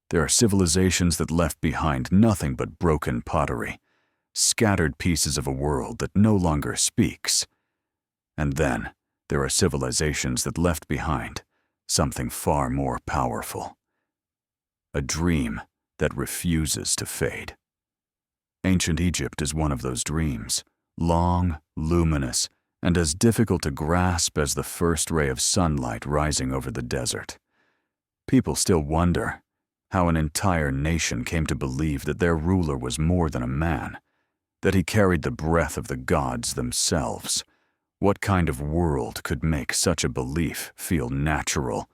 There are civilizations that left behind nothing but broken pottery, scattered pieces of a world that no longer speaks. And then there are civilizations that left behind something far more powerful. A dream that refuses to fade. Ancient Egypt is one of those dreams, long, luminous, and as difficult to grasp as the first ray of sunlight rising over the desert. People still wonder how an entire nation came to believe that their ruler was more than a man, that he carried the breath of the gods themselves. What kind of world could make such a belief feel natural,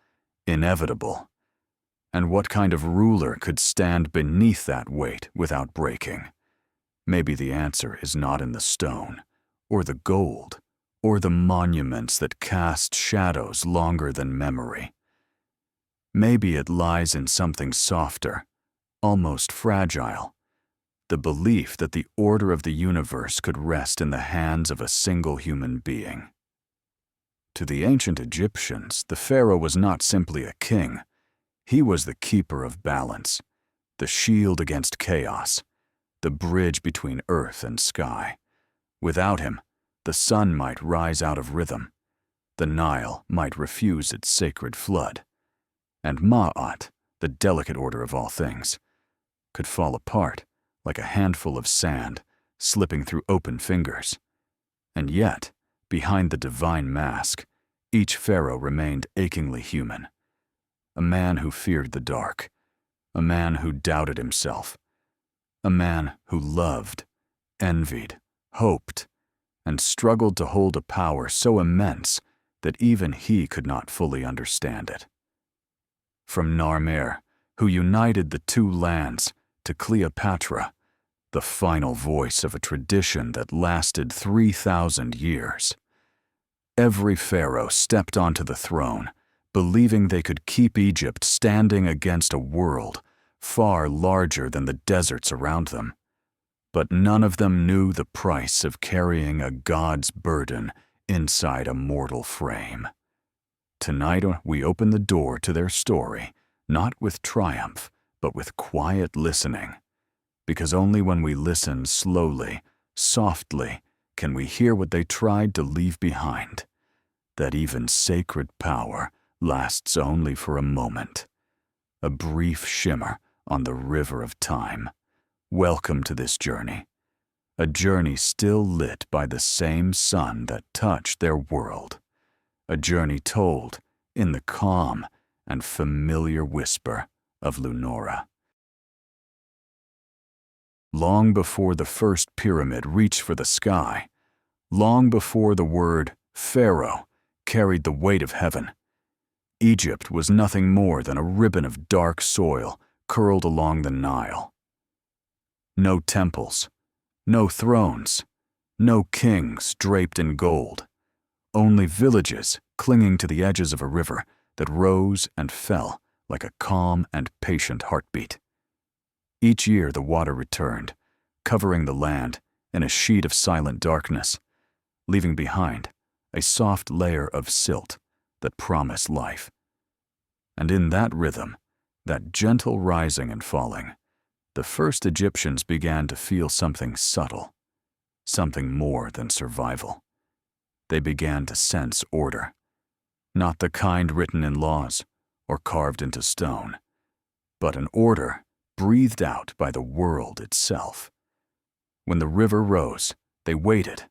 inevitable? And what kind of ruler could stand beneath that weight without breaking? Maybe the answer is not in the stone, or the gold, or the monuments that cast shadows longer than memory. Maybe it lies in something softer, almost fragile, the belief that the order of the universe could rest in the hands of a single human being. To the ancient Egyptians, the pharaoh was not simply a king. He was the keeper of balance, the shield against chaos, the bridge between earth and sky. Without him, the sun might rise out of rhythm, the Nile might refuse its sacred flood, and Ma'at, the delicate order of all things, could fall apart like a handful of sand slipping through open fingers. And yet, behind the divine mask, each pharaoh remained achingly human. A man who feared the dark, a man who doubted himself, a man who loved, envied, hoped, and struggled to hold a power so immense that even he could not fully understand it. From Narmer, who united the two lands, to Cleopatra, the final voice of a tradition that lasted 3,000 years. Every pharaoh stepped onto the throne, believing they could keep Egypt standing against a world far larger than the deserts around them. But none of them knew the price of carrying a god's burden inside a mortal frame. Tonight we open the door to their story, not with triumph, but with quiet listening. Because only when we listen slowly, softly, can we hear what they tried to leave behind. That even sacred power lasts only for a moment. A brief shimmer on the river of time. Welcome to this journey. A journey still lit by the same sun that touched their world. A journey told in the calm and familiar whisper of Lunora. Long before the first pyramid reached for the sky, long before the word Pharaoh carried the weight of heaven, Egypt was nothing more than a ribbon of dark soil curled along the Nile. No temples, no thrones, no kings draped in gold, only villages clinging to the edges of a river that rose and fell like a calm and patient heartbeat. Each year the water returned, covering the land in a sheet of silent darkness, leaving behind a soft layer of silt that promised life. And in that rhythm, that gentle rising and falling, the first Egyptians began to feel something subtle, something more than survival. They began to sense order, not the kind written in laws or carved into stone, but an order breathed out by the world itself. When the river rose, they waited.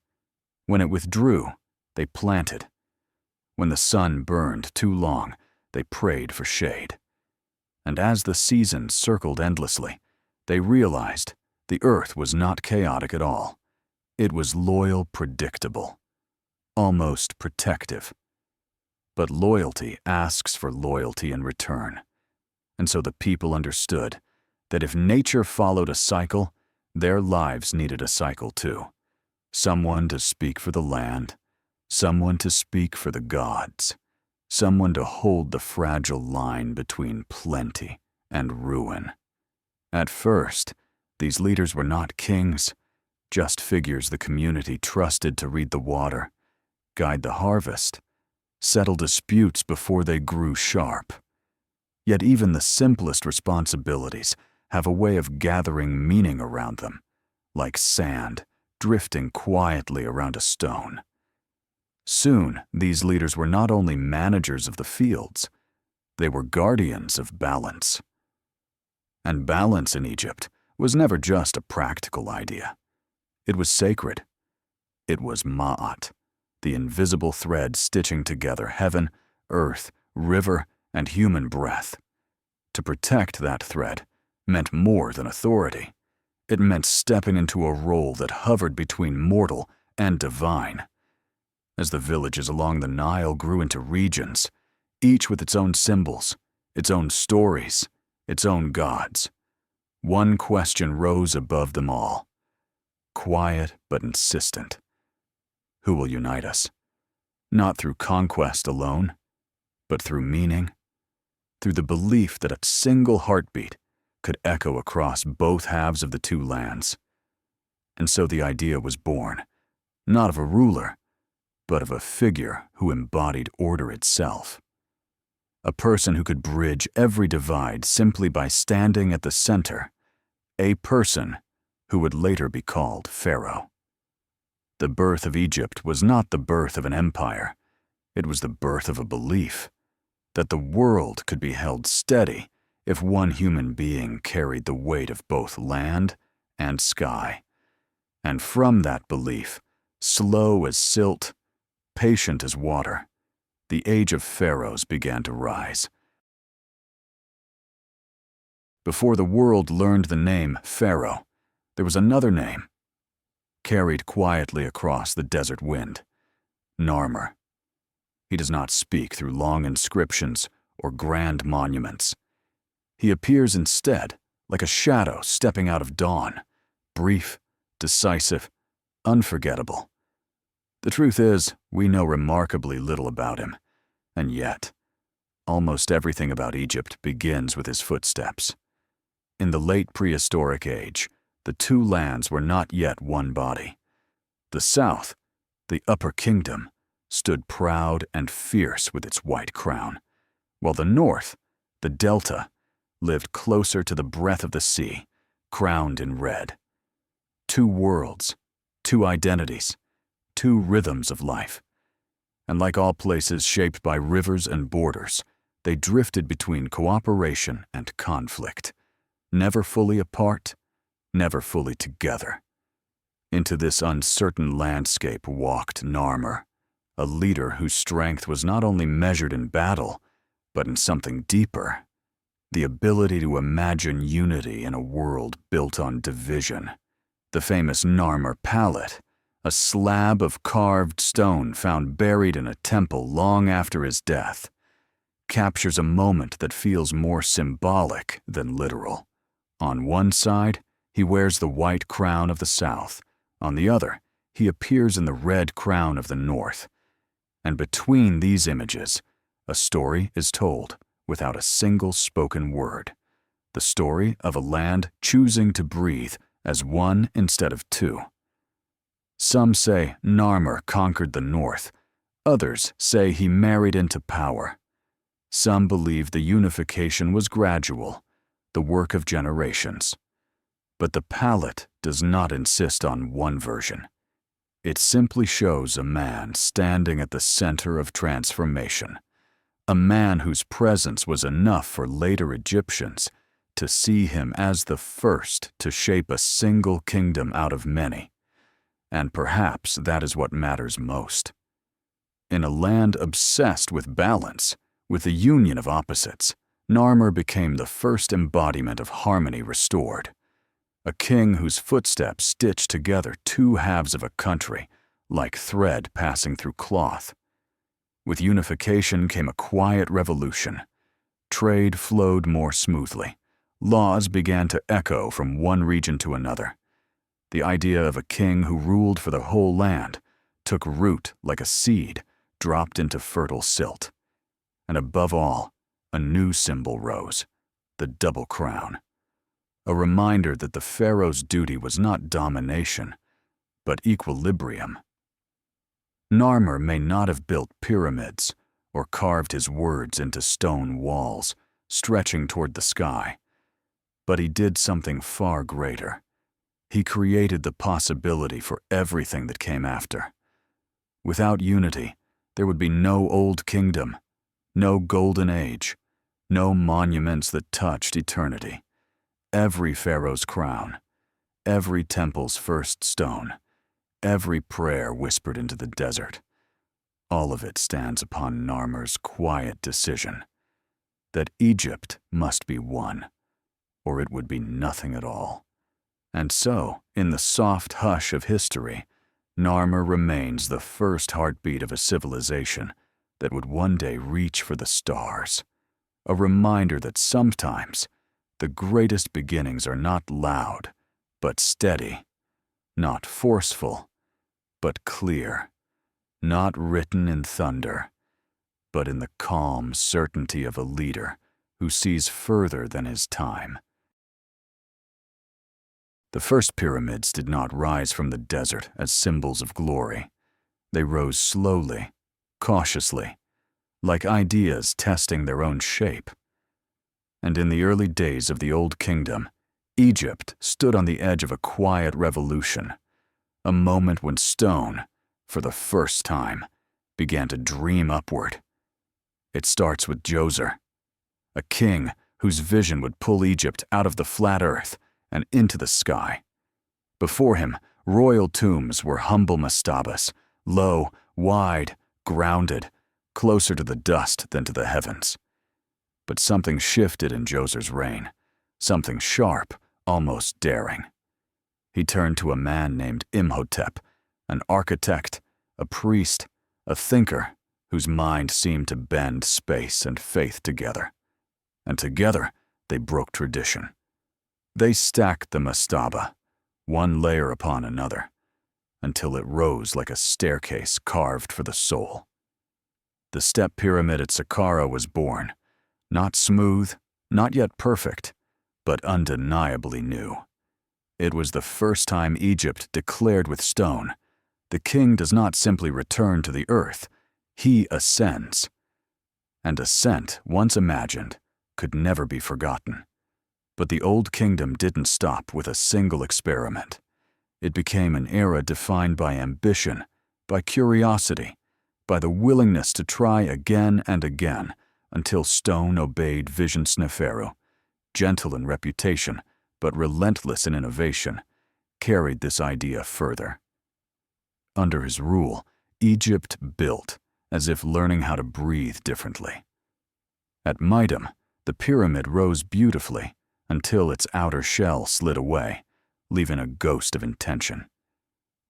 When it withdrew, they planted. When the sun burned too long, they prayed for shade. And as the seasons circled endlessly, they realized the earth was not chaotic at all. It was loyal, predictable, almost protective. But loyalty asks for loyalty in return. And so the people understood that if nature followed a cycle, their lives needed a cycle too. Someone to speak for the land, someone to speak for the gods, someone to hold the fragile line between plenty and ruin. At first, these leaders were not kings, just figures the community trusted to read the water, guide the harvest, settle disputes before they grew sharp. Yet even the simplest responsibilities have a way of gathering meaning around them, like sand drifting quietly around a stone. Soon, these leaders were not only managers of the fields, they were guardians of balance. And balance in Egypt was never just a practical idea. It was sacred. It was Ma'at, the invisible thread stitching together heaven, earth, river, and human breath. To protect that thread meant more than authority. It meant stepping into a role that hovered between mortal and divine. As the villages along the Nile grew into regions, each with its own symbols, its own stories, its own gods, one question rose above them all, quiet but insistent. Who will unite us? Not through conquest alone, but through meaning, through the belief that a single heartbeat could echo across both halves of the two lands. And so the idea was born, not of a ruler, but of a figure who embodied order itself. A person who could bridge every divide simply by standing at the center, a person who would later be called Pharaoh. The birth of Egypt was not the birth of an empire, it was the birth of a belief that the world could be held steady if one human being carried the weight of both land and sky. And from that belief, slow as silt, patient as water, the age of pharaohs began to rise. Before the world learned the name Pharaoh, there was another name, carried quietly across the desert wind, Narmer. He does not speak through long inscriptions or grand monuments. He appears instead like a shadow stepping out of dawn, brief, decisive, unforgettable. The truth is, we know remarkably little about him, and yet, almost everything about Egypt begins with his footsteps. In the late prehistoric age, the two lands were not yet one body. The south, the Upper Kingdom, stood proud and fierce with its white crown, while the north, the Delta, lived closer to the breath of the sea, crowned in red. Two worlds, two identities, two rhythms of life. And like all places shaped by rivers and borders, they drifted between cooperation and conflict, never fully apart, never fully together. Into this uncertain landscape walked Narmer, a leader whose strength was not only measured in battle, but in something deeper, the ability to imagine unity in a world built on division. The famous Narmer pallet, a slab of carved stone found buried in a temple long after his death, captures a moment that feels more symbolic than literal. On one side, he wears the white crown of the south. On the other, he appears in the red crown of the north. And between these images, a story is told without a single spoken word. The story of a land choosing to breathe as one instead of two. Some say Narmer conquered the north. Others say he married into power. Some believe the unification was gradual, the work of generations. But the palette does not insist on one version. It simply shows a man standing at the center of transformation, a man whose presence was enough for later Egyptians to see him as the first to shape a single kingdom out of many. And perhaps that is what matters most. In a land obsessed with balance, with the union of opposites, Narmer became the first embodiment of harmony restored. A king whose footsteps stitched together two halves of a country, like thread passing through cloth. With unification came a quiet revolution. Trade flowed more smoothly. Laws began to echo from one region to another. The idea of a king who ruled for the whole land took root like a seed dropped into fertile silt. And above all, a new symbol rose, the double crown. A reminder that the pharaoh's duty was not domination, but equilibrium. Narmer may not have built pyramids or carved his words into stone walls, stretching toward the sky. But he did something far greater. He created the possibility for everything that came after. Without unity, there would be no old kingdom, no golden age, no monuments that touched eternity. Every pharaoh's crown, every temple's first stone, every prayer whispered into the desert, all of it stands upon Narmer's quiet decision that Egypt must be one, or it would be nothing at all. And so, in the soft hush of history, Narmer remains the first heartbeat of a civilization that would one day reach for the stars, a reminder that sometimes the greatest beginnings are not loud, but steady, not forceful, but clear, not written in thunder, but in the calm certainty of a leader who sees further than his time. The first pyramids did not rise from the desert as symbols of glory. They rose slowly, cautiously, like ideas testing their own shape. And in the early days of the Old Kingdom, Egypt stood on the edge of a quiet revolution, a moment when stone, for the first time, began to dream upward. It starts with Djoser, a king whose vision would pull Egypt out of the flat earth and into the sky. Before him, royal tombs were humble mastabas, low, wide, grounded, closer to the dust than to the heavens. But something shifted in Djoser's reign, something sharp, almost daring. He turned to a man named Imhotep, an architect, a priest, a thinker whose mind seemed to bend space and faith together. And together, they broke tradition. They stacked the mastaba, one layer upon another, until it rose like a staircase carved for the soul. The step pyramid at Saqqara was born, not smooth, not yet perfect, but undeniably new. It was the first time Egypt declared with stone, the king does not simply return to the earth, he ascends. And ascent, once imagined, could never be forgotten. But the Old Kingdom didn't stop with a single experiment. It became an era defined by ambition, by curiosity, by the willingness to try again and again until stone obeyed Vision Sneferu, gentle in reputation but relentless in innovation, carried this idea further. Under his rule, Egypt built, as if learning how to breathe differently. At Midim, the pyramid rose beautifully until its outer shell slid away, leaving a ghost of intention.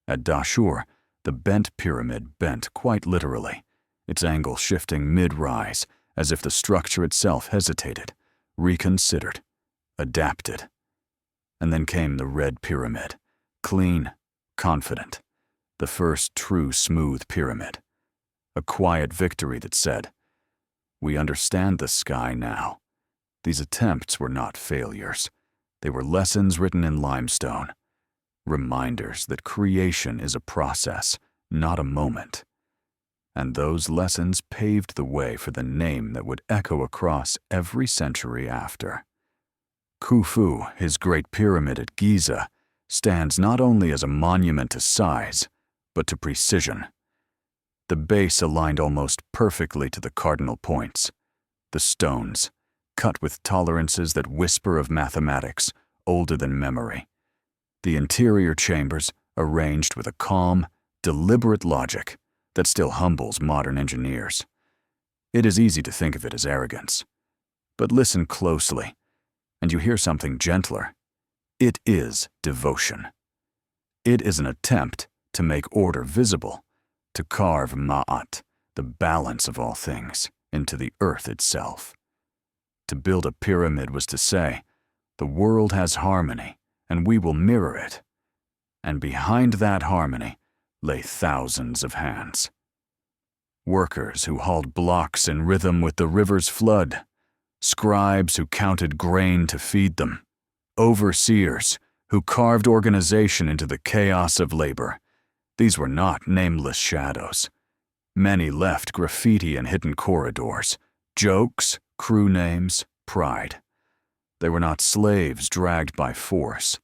At Dashur, the bent pyramid bent quite literally, its angle shifting mid-rise as if the structure itself hesitated, reconsidered, adapted. And then came the Red Pyramid, clean, confident, the first true smooth pyramid. A quiet victory that said, "We understand the sky now." These attempts were not failures. They were lessons written in limestone, reminders that creation is a process, not a moment. And those lessons paved the way for the name that would echo across every century after. Khufu, his great pyramid at Giza, stands not only as a monument to size, but to precision. The base aligned almost perfectly to the cardinal points. The stones, cut with tolerances that whisper of mathematics, older than memory. The interior chambers arranged with a calm, deliberate logic that still humbles modern engineers. It is easy to think of it as arrogance. But listen closely, and you hear something gentler. It is devotion. It is an attempt to make order visible, to carve ma'at, the balance of all things, into the earth itself. To build a pyramid was to say, the world has harmony, and we will mirror it. And behind that harmony lay thousands of hands. Workers who hauled blocks in rhythm with the river's flood, scribes who counted grain to feed them, overseers who carved organization into the chaos of labor. These were not nameless shadows. Many left graffiti in hidden corridors, jokes, crew names, pride. They were not slaves dragged by force.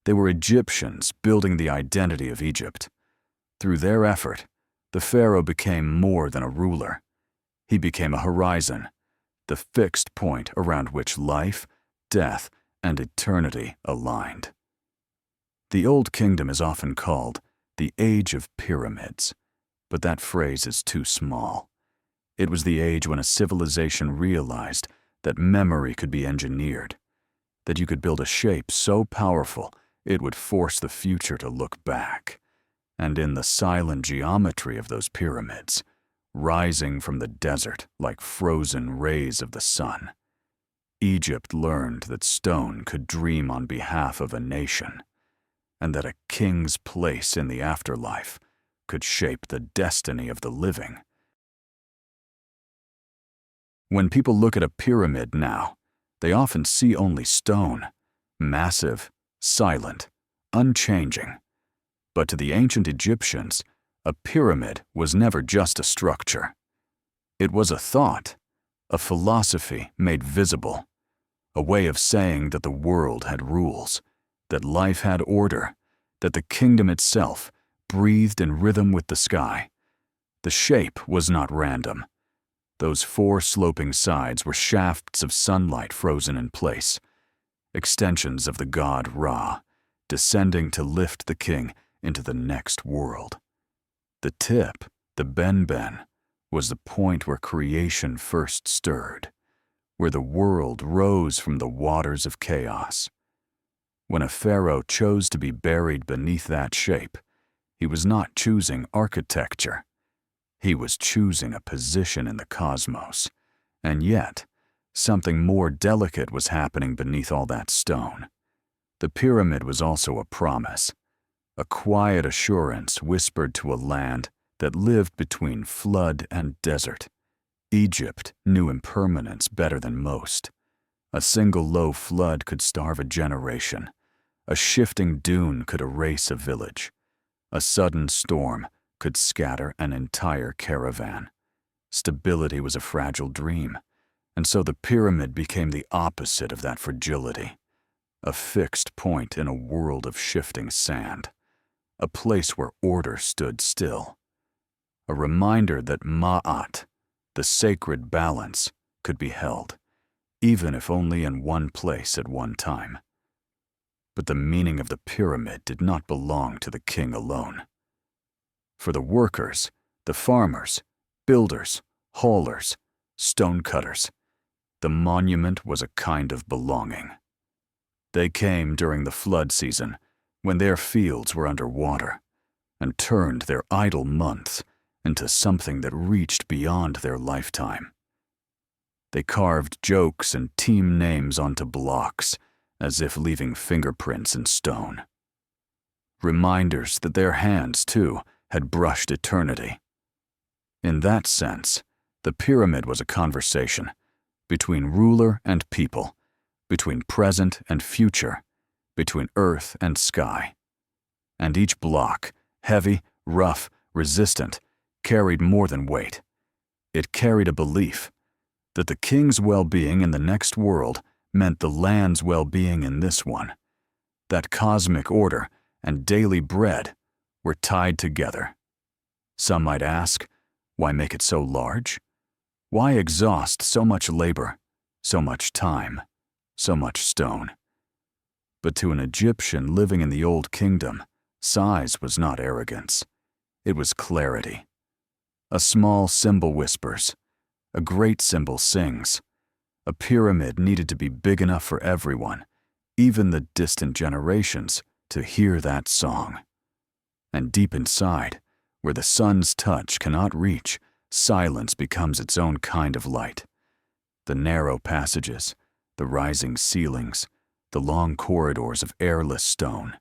They were Egyptians building the identity of Egypt. Through their effort, the pharaoh became more than a ruler. He became a horizon, the fixed point around which life, death, and eternity aligned. The Old Kingdom is often called the Age of Pyramids, but that phrase is too small. It was the age when a civilization realized that memory could be engineered, that you could build a shape so powerful it would force the future to look back. And in the silent geometry of those pyramids, rising from the desert like frozen rays of the sun, Egypt learned that stone could dream on behalf of a nation, and that a king's place in the afterlife could shape the destiny of the living. When people look at a pyramid now, they often see only stone, massive, silent, unchanging. But to the ancient Egyptians, a pyramid was never just a structure. It was a thought, a philosophy made visible, a way of saying that the world had rules, that life had order, that the kingdom itself breathed in rhythm with the sky. The shape was not random. Those four sloping sides were shafts of sunlight frozen in place, extensions of the god Ra, descending to lift the king into the next world. The tip, the Ben-Ben, was the point where creation first stirred, where the world rose from the waters of chaos. When a pharaoh chose to be buried beneath that shape, he was not choosing architecture. He was choosing a position in the cosmos, and yet, something more delicate was happening beneath all that stone. The pyramid was also a promise, a quiet assurance whispered to a land that lived between flood and desert. Egypt knew impermanence better than most. A single low flood could starve a generation. A shifting dune could erase a village. A sudden storm could scatter an entire caravan. Stability was a fragile dream, and so the pyramid became the opposite of that fragility. A fixed point in a world of shifting sand. A place where order stood still. A reminder that Ma'at, the sacred balance, could be held, even if only in one place at one time. But the meaning of the pyramid did not belong to the king alone. For the workers, the farmers, builders, haulers, stonecutters, the monument was a kind of belonging. They came during the flood season, when their fields were under water, and turned their idle months into something that reached beyond their lifetime. They carved jokes and team names onto blocks, as if leaving fingerprints in stone. Reminders that their hands, too, had brushed eternity. In that sense, the pyramid was a conversation between ruler and people, between present and future, between earth and sky. And each block, heavy, rough, resistant, carried more than weight. It carried a belief that the king's well-being in the next world meant the land's well-being in this one, that cosmic order and daily bread were tied together. Some might ask, why make it so large? Why exhaust so much labor, so much time, so much stone? But to an Egyptian living in the Old Kingdom, size was not arrogance. It was clarity. A small symbol whispers. A great symbol sings. A pyramid needed to be big enough for everyone, even the distant generations, to hear that song. And deep inside, where the sun's touch cannot reach, silence becomes its own kind of light. The narrow passages, the rising ceilings, the long corridors of airless stone.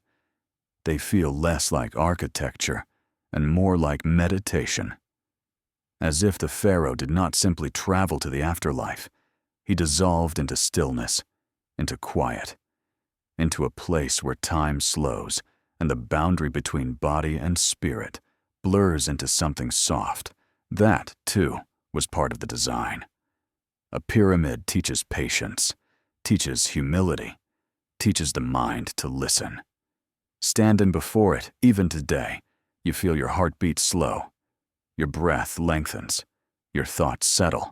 They feel less like architecture and more like meditation. As if the pharaoh did not simply travel to the afterlife, he dissolved into stillness, into quiet, into a place where time slows and the boundary between body and spirit blurs into something soft. That, too, was part of the design. A pyramid teaches patience, teaches humility, teaches the mind to listen. Standing before it, even today, you feel your heartbeat slow, your breath lengthens, your thoughts settle.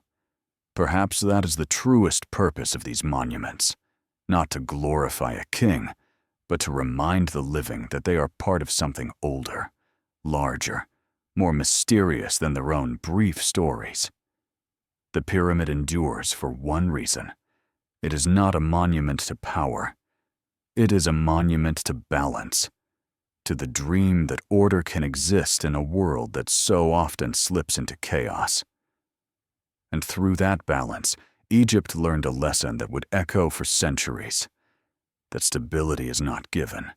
Perhaps that is the truest purpose of these monuments, not to glorify a king, but to remind the living that they are part of something older, larger, more mysterious than their own brief stories. The pyramid endures for one reason. It is not a monument to power. It is a monument to balance, to the dream that order can exist in a world that so often slips into chaos. And through that balance, Egypt learned a lesson that would echo for centuries, that stability is not given.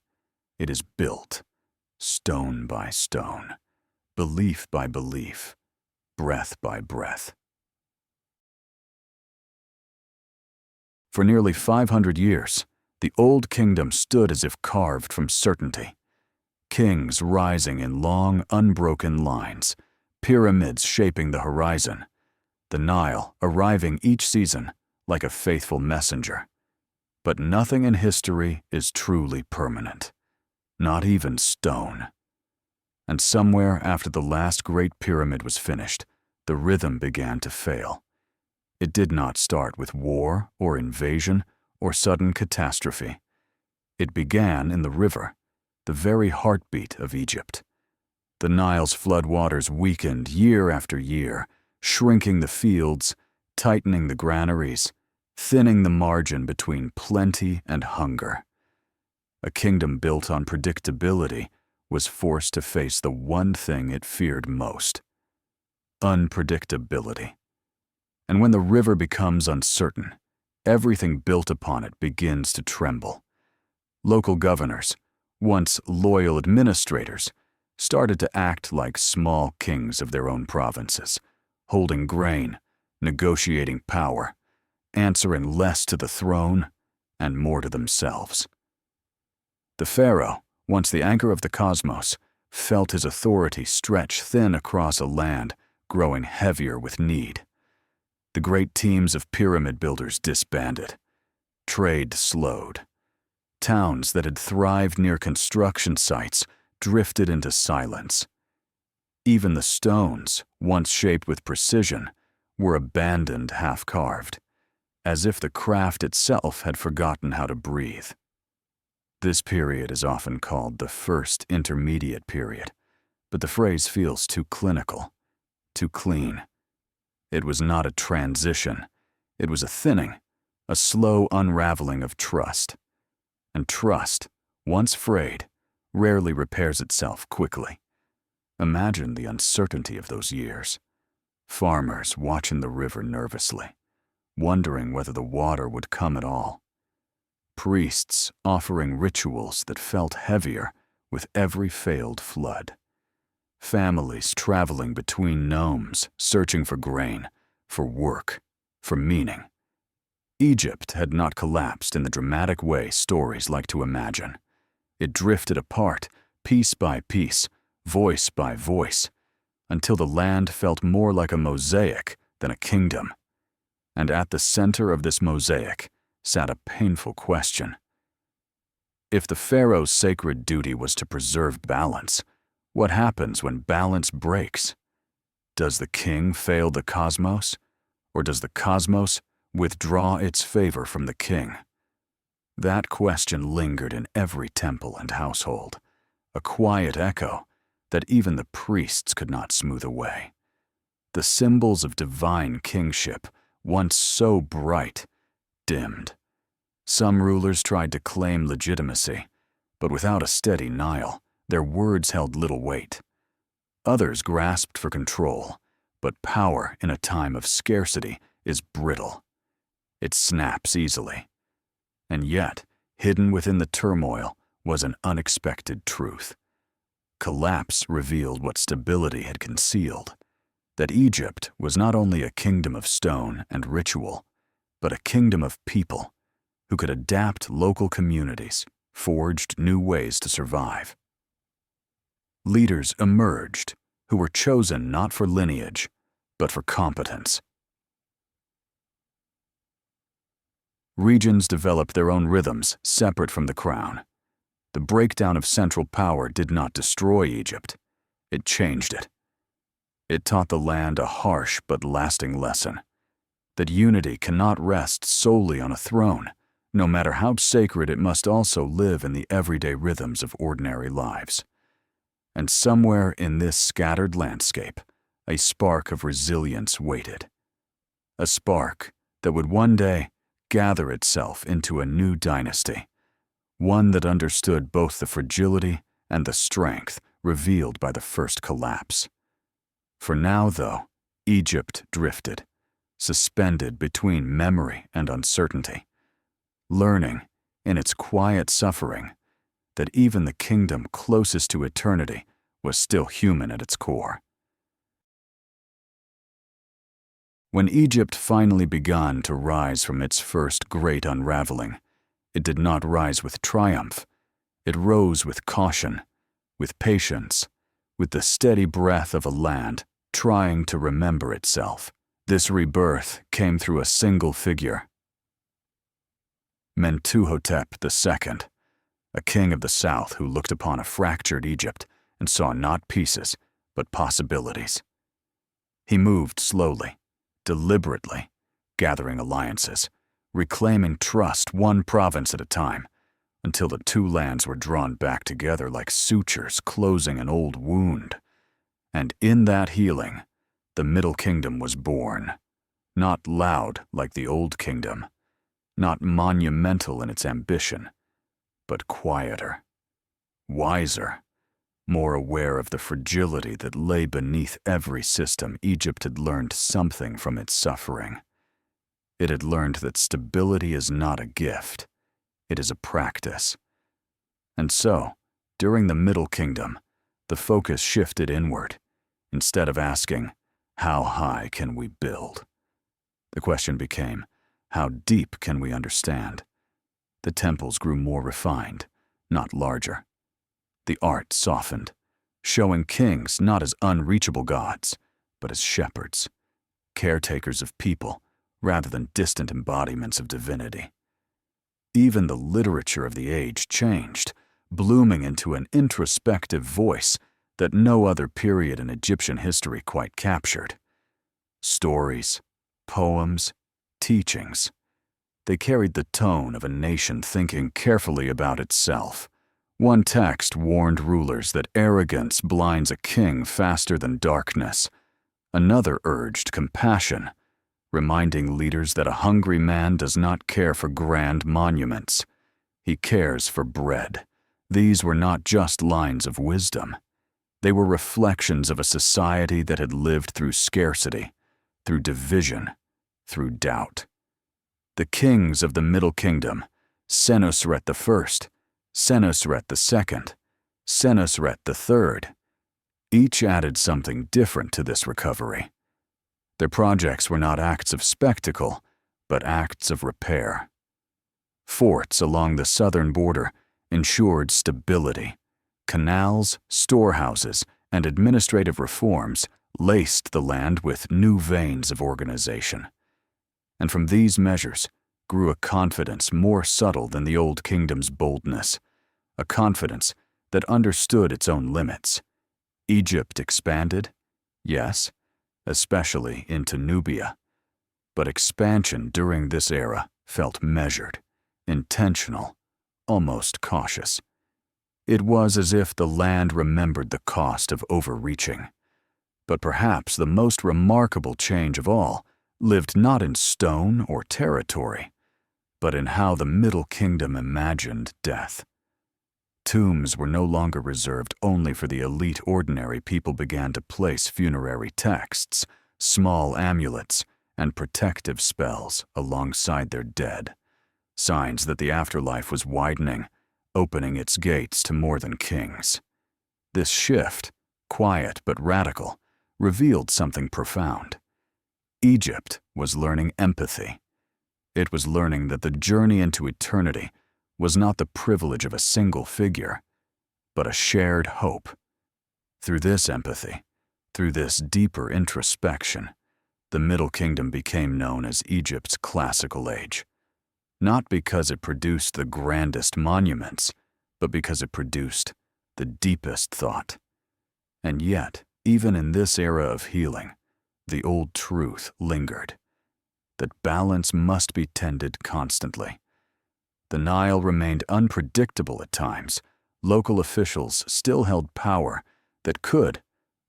It is built, stone by stone, belief by belief, breath by breath. For nearly 500 years, the Old Kingdom stood as if carved from certainty. Kings rising in long, unbroken lines, pyramids shaping the horizon, the Nile arriving each season like a faithful messenger. But nothing in history is truly permanent, not even stone. And somewhere after the last great pyramid was finished, the rhythm began to fail. It did not start with war or invasion or sudden catastrophe. It began in the river, the very heartbeat of Egypt. The Nile's floodwaters weakened year after year, shrinking the fields, tightening the granaries, thinning the margin between plenty and hunger. A kingdom built on predictability was forced to face the one thing it feared most: unpredictability. And when the river becomes uncertain, everything built upon it begins to tremble. Local governors, once loyal administrators, started to act like small kings of their own provinces, holding grain, negotiating power, answering less to the throne and more to themselves. The pharaoh, once the anchor of the cosmos, felt his authority stretch thin across a land growing heavier with need. The great teams of pyramid builders disbanded. Trade slowed. Towns that had thrived near construction sites drifted into silence. Even the stones, once shaped with precision, were abandoned half-carved, as if the craft itself had forgotten how to breathe. This period is often called the First Intermediate Period, but the phrase feels too clinical, too clean. It was not a transition. It was a thinning, a slow unraveling of trust. And trust, once frayed, rarely repairs itself quickly. Imagine the uncertainty of those years. Farmers watching the river nervously, wondering whether the water would come at all. Priests offering rituals that felt heavier with every failed flood. Families traveling between nomes, searching for grain, for work, for meaning. Egypt had not collapsed in the dramatic way stories like to imagine. It drifted apart, piece by piece, voice by voice, until the land felt more like a mosaic than a kingdom. And at the center of this mosaic sat a painful question. If the pharaoh's sacred duty was to preserve balance, what happens when balance breaks? Does the king fail the cosmos, or does the cosmos withdraw its favor from the king? That question lingered in every temple and household, a quiet echo that even the priests could not smooth away. The symbols of divine kingship, once so bright, dimmed. Some rulers tried to claim legitimacy, but without a steady Nile, their words held little weight. Others grasped for control, but power in a time of scarcity is brittle. It snaps easily. And yet, hidden within the turmoil was an unexpected truth. Collapse revealed what stability had concealed, that Egypt was not only a kingdom of stone and ritual, but a kingdom of people who could adapt local communities, forged new ways to survive. Leaders emerged who were chosen not for lineage, but for competence. Regions developed their own rhythms separate from the crown. The breakdown of central power did not destroy Egypt. It changed it. It taught the land a harsh but lasting lesson, that unity cannot rest solely on a throne. No matter how sacred, it must also live in the everyday rhythms of ordinary lives. And somewhere in this scattered landscape, a spark of resilience waited. A spark that would one day gather itself into a new dynasty, one that understood both the fragility and the strength revealed by the first collapse. For now, though, Egypt drifted, suspended between memory and uncertainty, learning, in its quiet suffering, that even the kingdom closest to eternity was still human at its core. When Egypt finally began to rise from its first great unraveling, it did not rise with triumph. It rose with caution, with patience, with the steady breath of a land trying to remember itself. This rebirth came through a single figure, Mentuhotep II, a king of the south who looked upon a fractured Egypt and saw not pieces, but possibilities. He moved slowly, deliberately, gathering alliances, reclaiming trust one province at a time, until the two lands were drawn back together like sutures closing an old wound. And in that healing, the Middle Kingdom was born, not loud like the Old Kingdom, not monumental in its ambition, but quieter, wiser, more aware of the fragility that lay beneath every system. Egypt had learned something from its suffering. It had learned that stability is not a gift, it is a practice. And so, during the Middle Kingdom, the focus shifted inward. Instead of asking, how high can we build? The question became, how deep can we understand? The temples grew more refined, not larger. The art softened, showing kings not as unreachable gods, but as shepherds, caretakers of people, rather than distant embodiments of divinity. Even the literature of the age changed, blooming into an introspective voice that no other period in Egyptian history quite captured. Stories, poems, teachings. They carried the tone of a nation thinking carefully about itself. One text warned rulers that arrogance blinds a king faster than darkness. Another urged compassion, reminding leaders that a hungry man does not care for grand monuments. He cares for bread. These were not just lines of wisdom. They were reflections of a society that had lived through scarcity, through division, through doubt. The kings of the Middle Kingdom, Senusret I, Senusret II, Senusret III, each added something different to this recovery. Their projects were not acts of spectacle, but acts of repair. Forts along the southern border ensured stability. Canals, storehouses, and administrative reforms laced the land with new veins of organization. And from these measures grew a confidence more subtle than the Old Kingdom's boldness, a confidence that understood its own limits. Egypt expanded, yes, especially into Nubia, but expansion during this era felt measured, intentional, almost cautious. It was as if the land remembered the cost of overreaching. But perhaps the most remarkable change of all lived not in stone or territory, but in how the Middle Kingdom imagined death. Tombs were no longer reserved only for the elite. Ordinary people began to place funerary texts, small amulets, and protective spells alongside their dead, signs that the afterlife was widening, opening its gates to more than kings. This shift, quiet but radical, revealed something profound. Egypt was learning empathy. It was learning that the journey into eternity was not the privilege of a single figure, but a shared hope. Through this empathy, through this deeper introspection, the Middle Kingdom became known as Egypt's classical age. not because it produced the grandest monuments, but because it produced the deepest thought. And yet, even in this era of healing, the old truth lingered, that balance must be tended constantly. The Nile remained unpredictable at times. Local officials still held power that could,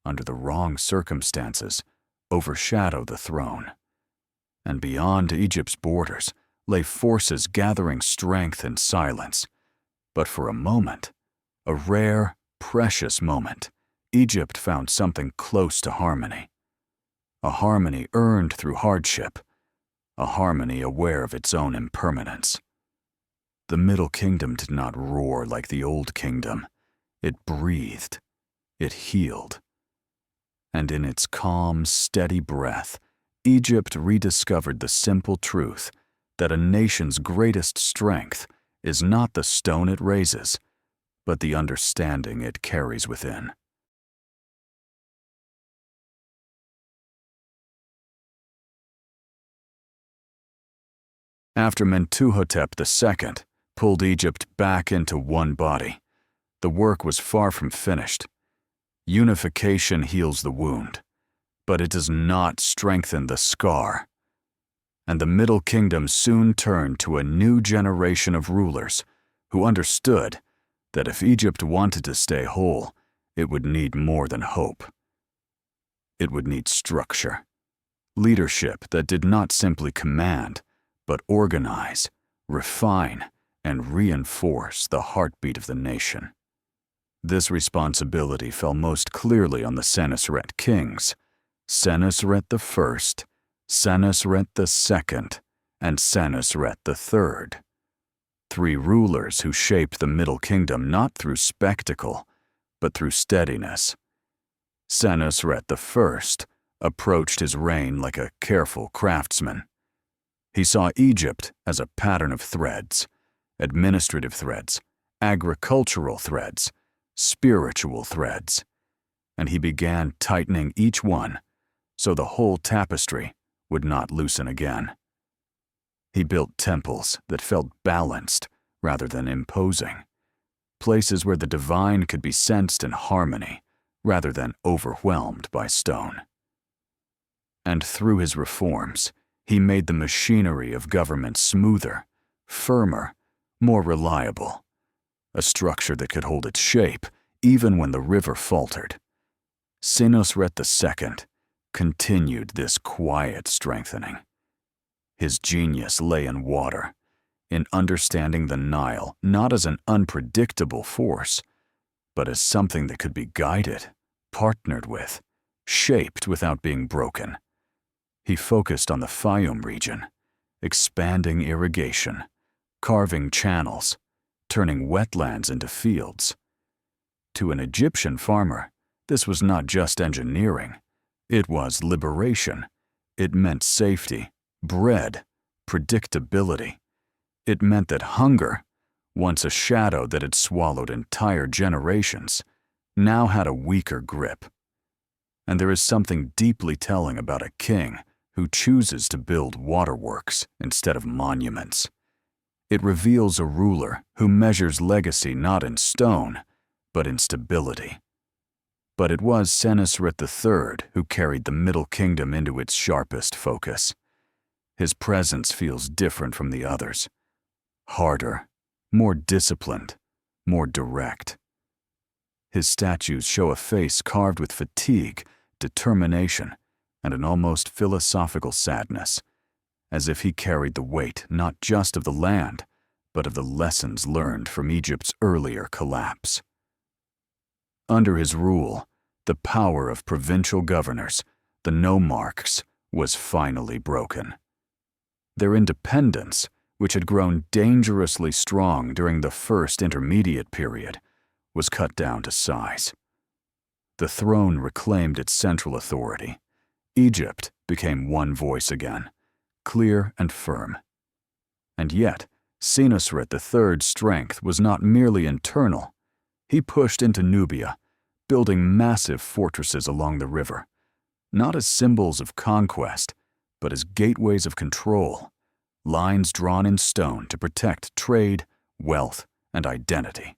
under the wrong circumstances, overshadow the throne. And beyond Egypt's borders lay forces gathering strength in silence. But for a moment, a rare, precious moment, Egypt found something close to harmony. A harmony earned through hardship, a harmony aware of its own impermanence. The Middle Kingdom did not roar like the Old Kingdom. It breathed. It healed. And in its calm, steady breath, Egypt rediscovered the simple truth that a nation's greatest strength is not the stone it raises, but the understanding it carries within. After Mentuhotep II pulled Egypt back into one body, the work was far from finished. Unification heals the wound, but it does not strengthen the scar. And the Middle Kingdom soon turned to a new generation of rulers who understood that if Egypt wanted to stay whole, it would need more than hope. It would need structure, leadership that did not simply command, but organize, refine, and reinforce the heartbeat of the nation. This responsibility fell most clearly on the Senusret kings, Senusret I, Senusret II, and Senusret III. Three rulers who shaped the Middle Kingdom not through spectacle, but through steadiness. Senusret I approached his reign like a careful craftsman. He saw Egypt as a pattern of threads, administrative threads, agricultural threads, spiritual threads, and he began tightening each one so the whole tapestry would not loosen again. He built temples that felt balanced rather than imposing, places where the divine could be sensed in harmony rather than overwhelmed by stone. And through his reforms, he made the machinery of government smoother, firmer, more reliable, a structure that could hold its shape even when the river faltered. Senusret II continued this quiet strengthening. His genius lay in water, in understanding the Nile not as an unpredictable force, but as something that could be guided, partnered with, shaped without being broken. He focused on the Fayum region, expanding irrigation, carving channels, turning wetlands into fields. To an Egyptian farmer, this was not just engineering. It was liberation. It meant safety, bread, predictability. It meant that hunger, once a shadow that had swallowed entire generations, now had a weaker grip. And there is something deeply telling about a king who chooses to build waterworks instead of monuments. It reveals a ruler who measures legacy not in stone, but in stability. But it was Senusret III who carried the Middle Kingdom into its sharpest focus. His presence feels different from the others. Harder, more disciplined, more direct. His statues show a face carved with fatigue, determination, and an almost philosophical sadness, as if he carried the weight not just of the land, but of the lessons learned from Egypt's earlier collapse. Under his rule, the power of provincial governors, the nomarchs, was finally broken. Their independence, which had grown dangerously strong during the first intermediate period, was cut down to size. The throne reclaimed its central authority. Egypt became one voice again, clear and firm. And yet, Senusret III's strength was not merely internal. He pushed into Nubia, building massive fortresses along the river, not as symbols of conquest, but as gateways of control, lines drawn in stone to protect trade, wealth, and identity.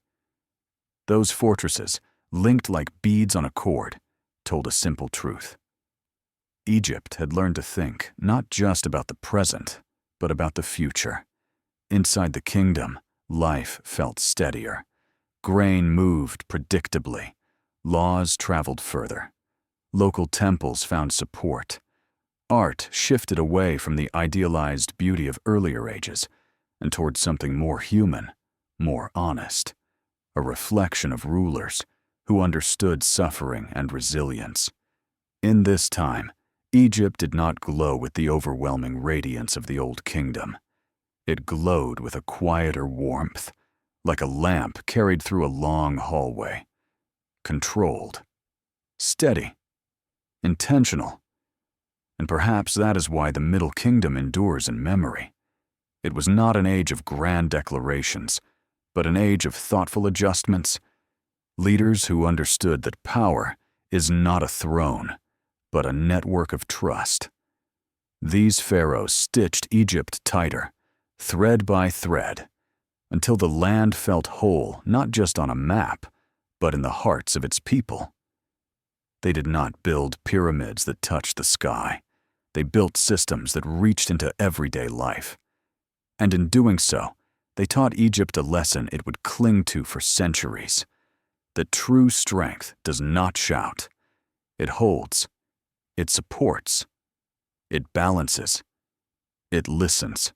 Those fortresses, linked like beads on a cord, told a simple truth. Egypt had learned to think not just about the present, but about the future. Inside the kingdom, life felt steadier. Grain moved predictably. Laws traveled further. Local temples found support. Art shifted away from the idealized beauty of earlier ages and toward something more human, more honest, a reflection of rulers who understood suffering and resilience. In this time, Egypt did not glow with the overwhelming radiance of the Old Kingdom. It glowed with a quieter warmth, like a lamp carried through a long hallway. Controlled, steady, intentional. And perhaps that is why the Middle Kingdom endures in memory. It was not an age of grand declarations, but an age of thoughtful adjustments. Leaders who understood that power is not a throne, but a network of trust. These pharaohs stitched Egypt tighter, thread by thread, until the land felt whole not just on a map, but in the hearts of its people. They did not build pyramids that touched the sky. They built systems that reached into everyday life. And in doing so, they taught Egypt a lesson it would cling to for centuries: that true strength does not shout. It holds. It supports. It balances. It listens.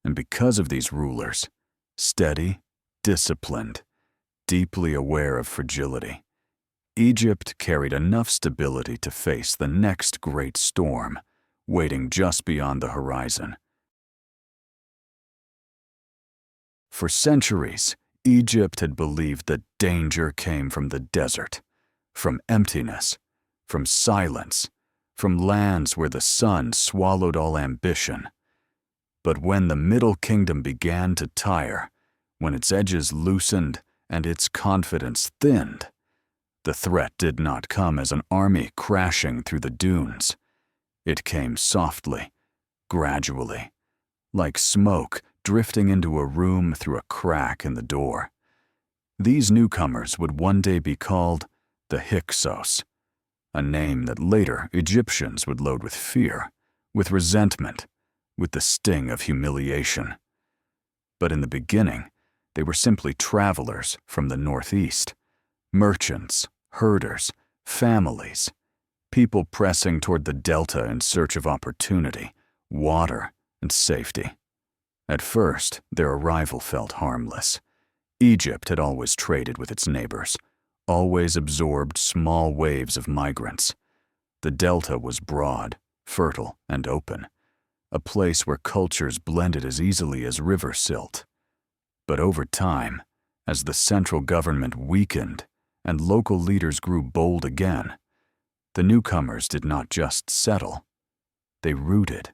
And because of these rulers, steady, disciplined, deeply aware of fragility, Egypt carried enough stability to face the next great storm, waiting just beyond the horizon. For centuries, Egypt had believed that danger came from the desert, from emptiness, from silence, from lands where the sun swallowed all ambition. But when the Middle Kingdom began to tire, when its edges loosened and its confidence thinned, the threat did not come as an army crashing through the dunes. It came softly, gradually, like smoke drifting into a room through a crack in the door. These newcomers would one day be called the Hyksos, a name that later Egyptians would load with fear, with resentment, with the sting of humiliation. But in the beginning, they were simply travelers from the northeast, merchants, herders, families, people pressing toward the delta in search of opportunity, water, and safety. At first, their arrival felt harmless. Egypt had always traded with its neighbors, always absorbed small waves of migrants. The delta was broad, fertile, and open, a place where cultures blended as easily as river silt. But over time, as the central government weakened and local leaders grew bold again, the newcomers did not just settle. They rooted.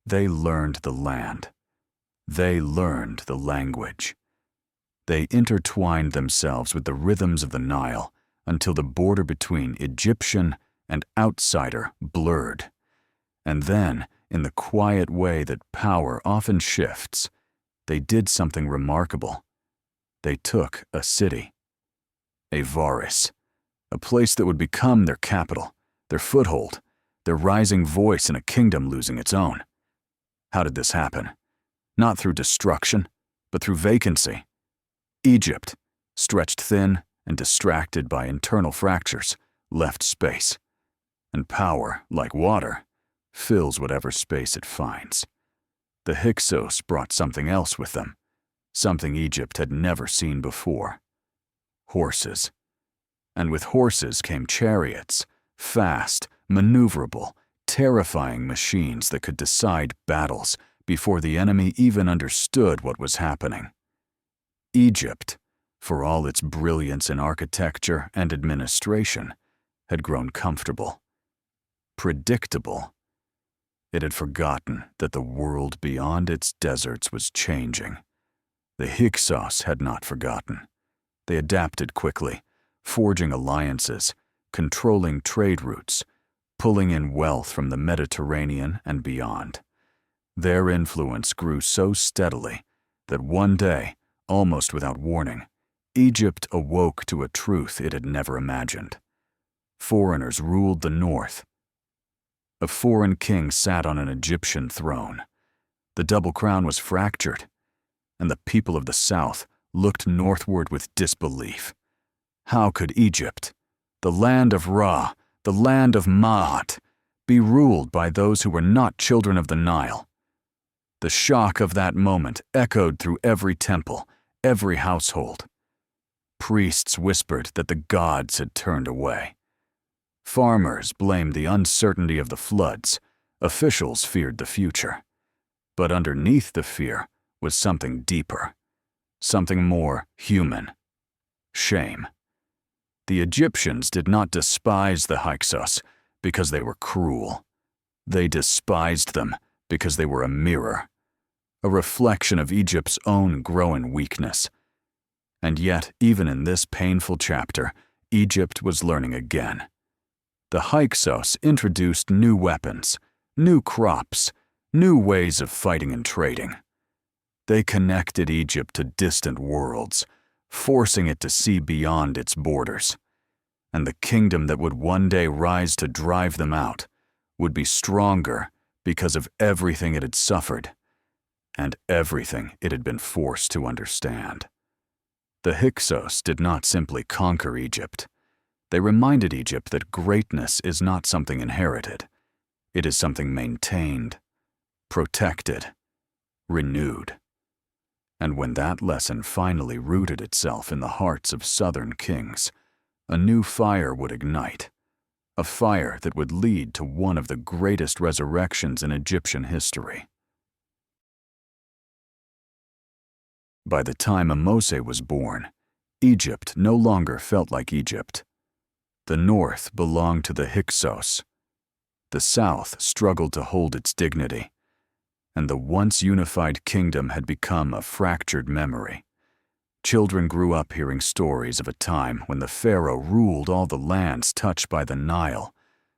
They learned the land. They learned the language. They intertwined themselves with the rhythms of the Nile until the border between Egyptian and outsider blurred. And then, in the quiet way that power often shifts, they did something remarkable. They took a city, Avaris, a place that would become their capital, their foothold, their rising voice in a kingdom losing its own. How did this happen? Not through destruction, but through vacancy. Egypt, stretched thin and distracted by internal fractures, left space. And power, like water, fills whatever space it finds. The Hyksos brought something else with them, something Egypt had never seen before: horses. And with horses came chariots, fast, maneuverable, terrifying machines that could decide battles before the enemy even understood what was happening. Egypt, for all its brilliance in architecture and administration, had grown comfortable, predictable. It had forgotten that the world beyond its deserts was changing. The Hyksos had not forgotten. They adapted quickly, forging alliances, controlling trade routes, pulling in wealth from the Mediterranean and beyond. Their influence grew so steadily that one day, almost without warning, Egypt awoke to a truth it had never imagined. Foreigners ruled the north. A foreign king sat on an Egyptian throne. The double crown was fractured, and the people of the south looked northward with disbelief. How could Egypt, the land of Ra, the land of Ma'at, be ruled by those who were not children of the Nile? The shock of that moment echoed through every temple, every household. Priests whispered that the gods had turned away. Farmers blamed the uncertainty of the floods. Officials feared the future. But underneath the fear was something deeper, something more human: shame. The Egyptians did not despise the Hyksos because they were cruel. They despised them because they were a mirror, a reflection of Egypt's own growing weakness. And yet, even in this painful chapter, Egypt was learning again. The Hyksos introduced new weapons, new crops, new ways of fighting and trading. They connected Egypt to distant worlds, forcing it to see beyond its borders. And the kingdom that would one day rise to drive them out would be stronger because of everything it had suffered and everything it had been forced to understand. The Hyksos did not simply conquer Egypt. They reminded Egypt that greatness is not something inherited. It is something maintained, protected, renewed. And when that lesson finally rooted itself in the hearts of southern kings, a new fire would ignite, a fire that would lead to one of the greatest resurrections in Egyptian history. By the time Ahmose was born, Egypt no longer felt like Egypt. The north belonged to the Hyksos. The south struggled to hold its dignity, and the once unified kingdom had become a fractured memory. Children grew up hearing stories of a time when the pharaoh ruled all the lands touched by the Nile,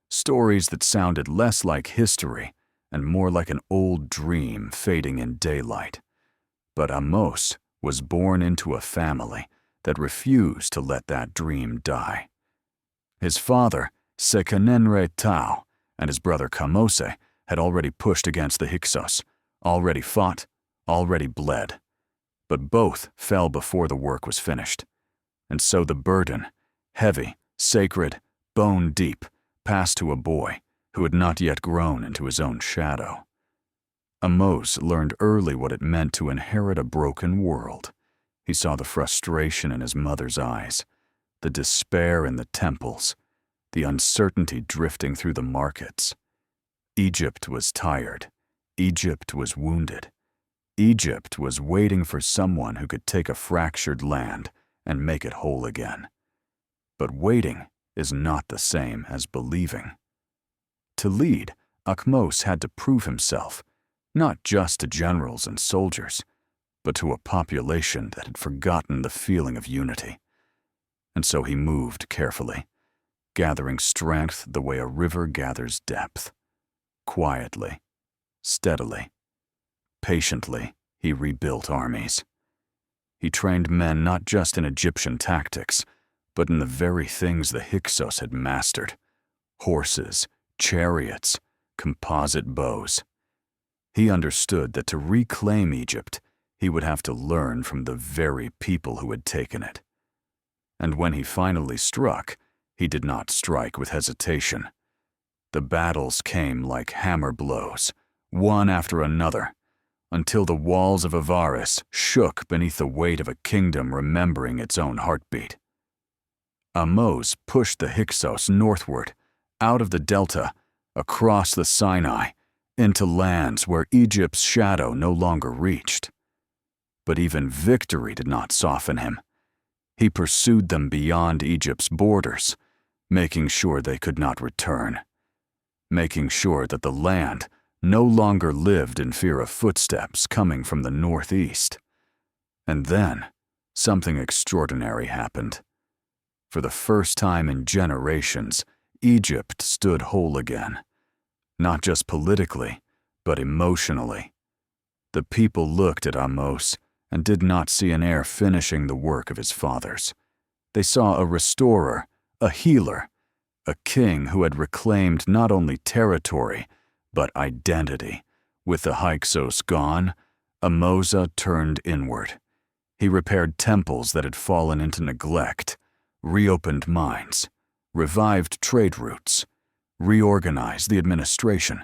stories that sounded less like history and more like an old dream fading in daylight. But Ahmose was born into a family that refused to let that dream die. His father, Sekenenre Tau, and his brother Kamose had already pushed against the Hyksos, already fought, already bled. But both fell before the work was finished. And so the burden, heavy, sacred, bone deep, passed to a boy who had not yet grown into his own shadow. Ahmose learned early what it meant to inherit a broken world. He saw the frustration in his mother's eyes, the despair in the temples, the uncertainty drifting through the markets. Egypt was tired. Egypt was wounded. Egypt was waiting for someone who could take a fractured land and make it whole again. But waiting is not the same as believing. To lead, Ahmose had to prove himself, not just to generals and soldiers, but to a population that had forgotten the feeling of unity. And so he moved carefully, gathering strength the way a river gathers depth. Quietly, steadily, patiently, he rebuilt armies. He trained men not just in Egyptian tactics, but in the very things the Hyksos had mastered: horses, chariots, composite bows. He understood that to reclaim Egypt, he would have to learn from the very people who had taken it. And when he finally struck, he did not strike with hesitation. The battles came like hammer blows, one after another, until the walls of Avaris shook beneath the weight of a kingdom remembering its own heartbeat. Ahmose pushed the Hyksos northward, out of the delta, across the Sinai, into lands where Egypt's shadow no longer reached. But even victory did not soften him. He pursued them beyond Egypt's borders, making sure they could not return, making sure that the land no longer lived in fear of footsteps coming from the northeast. And then, something extraordinary happened. For the first time in generations, Egypt stood whole again, not just politically, but emotionally. The people looked at Ahmose and did not see an heir finishing the work of his fathers. They saw a restorer, a healer, a king who had reclaimed not only territory, but identity. With the Hyksos gone, Ahmose turned inward. He repaired temples that had fallen into neglect, reopened mines, revived trade routes, reorganized the administration,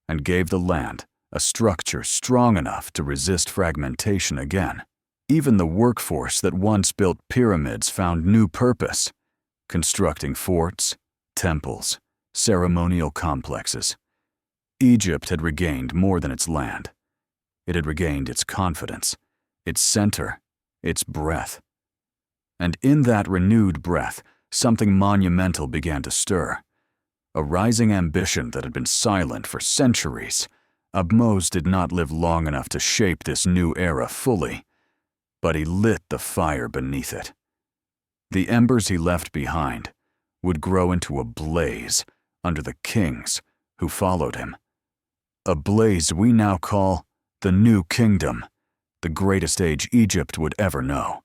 and gave the land a structure strong enough to resist fragmentation again. Even the workforce that once built pyramids found new purpose, constructing forts, temples, ceremonial complexes. Egypt had regained more than its land. It had regained its confidence, its center, its breath. And in that renewed breath, something monumental began to stir. A rising ambition that had been silent for centuries. Ahmose did not live long enough to shape this new era fully, but he lit the fire beneath it. The embers he left behind would grow into a blaze under the kings who followed him. A blaze we now call the New Kingdom, the greatest age Egypt would ever know.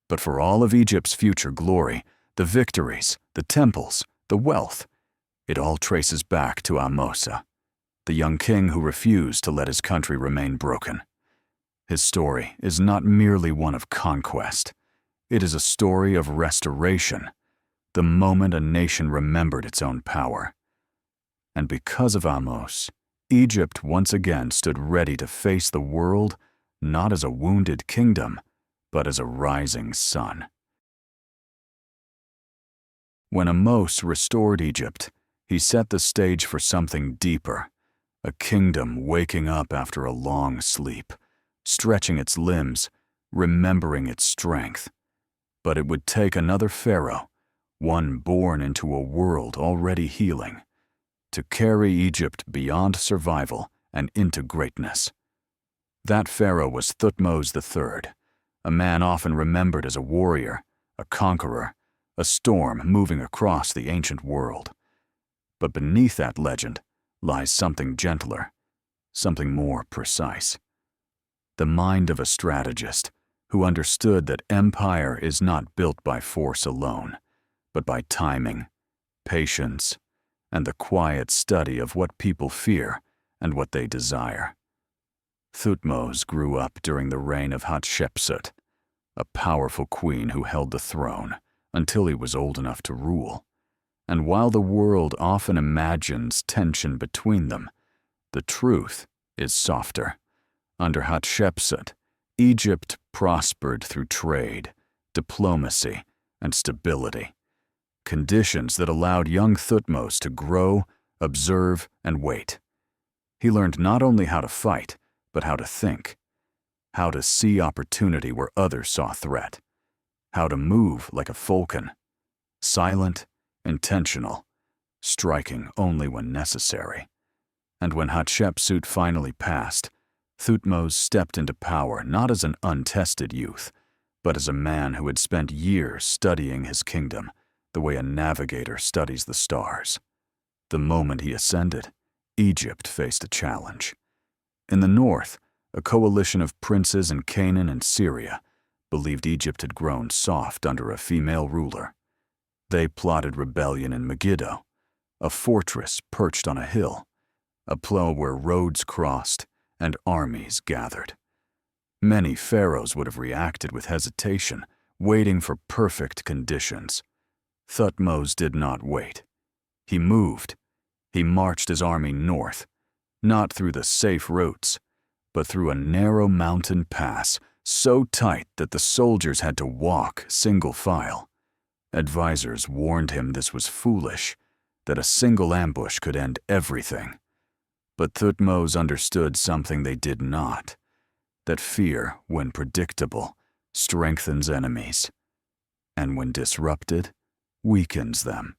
But for all of Egypt's future glory, the victories, the temples, the wealth, it all traces back to Ahmose, the young king who refused to let his country remain broken. His story is not merely one of conquest. It is a story of restoration, the moment a nation remembered its own power. And because of Ahmose, Egypt once again stood ready to face the world not as a wounded kingdom, but as a rising sun. When Ahmose restored Egypt, he set the stage for something deeper, a kingdom waking up after a long sleep, stretching its limbs, remembering its strength. But it would take another pharaoh, one born into a world already healing, to carry Egypt beyond survival and into greatness. That pharaoh was Thutmose III, a man often remembered as a warrior, a conqueror, a storm moving across the ancient world. But beneath that legend lies something gentler, something more precise. The mind of a strategist who understood that empire is not built by force alone, but by timing, patience, and the quiet study of what people fear and what they desire. Thutmose grew up during the reign of Hatshepsut, a powerful queen who held the throne until he was old enough to rule. And while the world often imagines tension between them, the truth is softer. Under Hatshepsut, Egypt prospered through trade, diplomacy, and stability, conditions that allowed young Thutmose to grow, observe, and wait. He learned not only how to fight, but how to think, how to see opportunity where others saw threat, how to move like a falcon, silent, intentional, striking only when necessary. And when Hatshepsut finally passed, Thutmose stepped into power not as an untested youth, but as a man who had spent years studying his kingdom the way a navigator studies the stars. The moment he ascended, Egypt faced a challenge. In the north, a coalition of princes in Canaan and Syria believed Egypt had grown soft under a female ruler. They plotted rebellion in Megiddo, a fortress perched on a hill, a place where roads crossed and armies gathered. Many pharaohs would have reacted with hesitation, waiting for perfect conditions. Thutmose did not wait. He moved. He marched his army north, not through the safe routes, but through a narrow mountain pass so tight that the soldiers had to walk single file. Advisors warned him this was foolish, that a single ambush could end everything. But Thutmose understood something they did not, that fear, when predictable, strengthens enemies, and when disrupted, weakens them.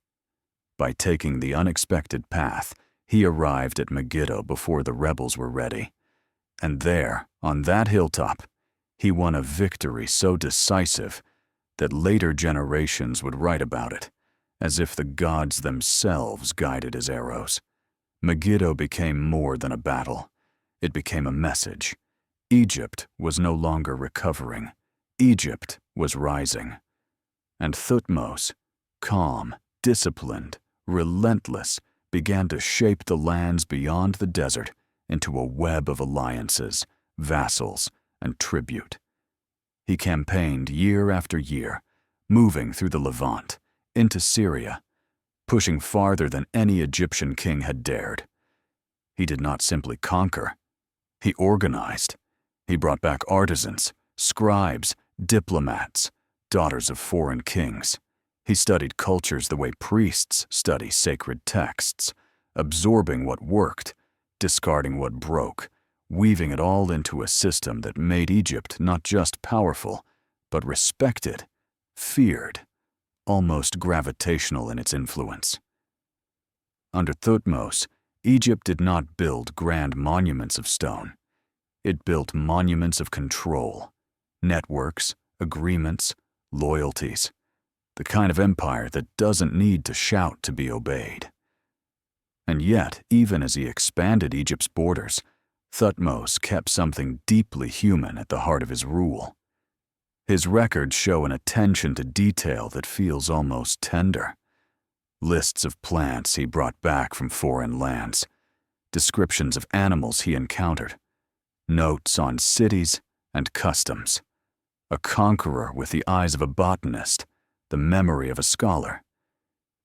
By taking the unexpected path, he arrived at Megiddo before the rebels were ready. And there, on that hilltop, he won a victory so decisive that later generations would write about it, as if the gods themselves guided his arrows. Megiddo became more than a battle. It became a message. Egypt was no longer recovering. Egypt was rising. And Thutmose, calm, disciplined, relentless, began to shape the lands beyond the desert into a web of alliances, vassals, and tribute. He campaigned year after year, moving through the Levant, into Syria, pushing farther than any Egyptian king had dared. He did not simply conquer. He organized. He brought back artisans, scribes, diplomats, daughters of foreign kings. He studied cultures the way priests study sacred texts, absorbing what worked, discarding what broke, weaving it all into a system that made Egypt not just powerful, but respected, feared, almost gravitational in its influence. Under Thutmose, Egypt did not build grand monuments of stone. It built monuments of control, networks, agreements, loyalties, the kind of empire that doesn't need to shout to be obeyed. And yet, even as he expanded Egypt's borders, Thutmose kept something deeply human at the heart of his rule. His records show an attention to detail that feels almost tender. Lists of plants he brought back from foreign lands, descriptions of animals he encountered, notes on cities and customs. A conqueror with the eyes of a botanist, the memory of a scholar.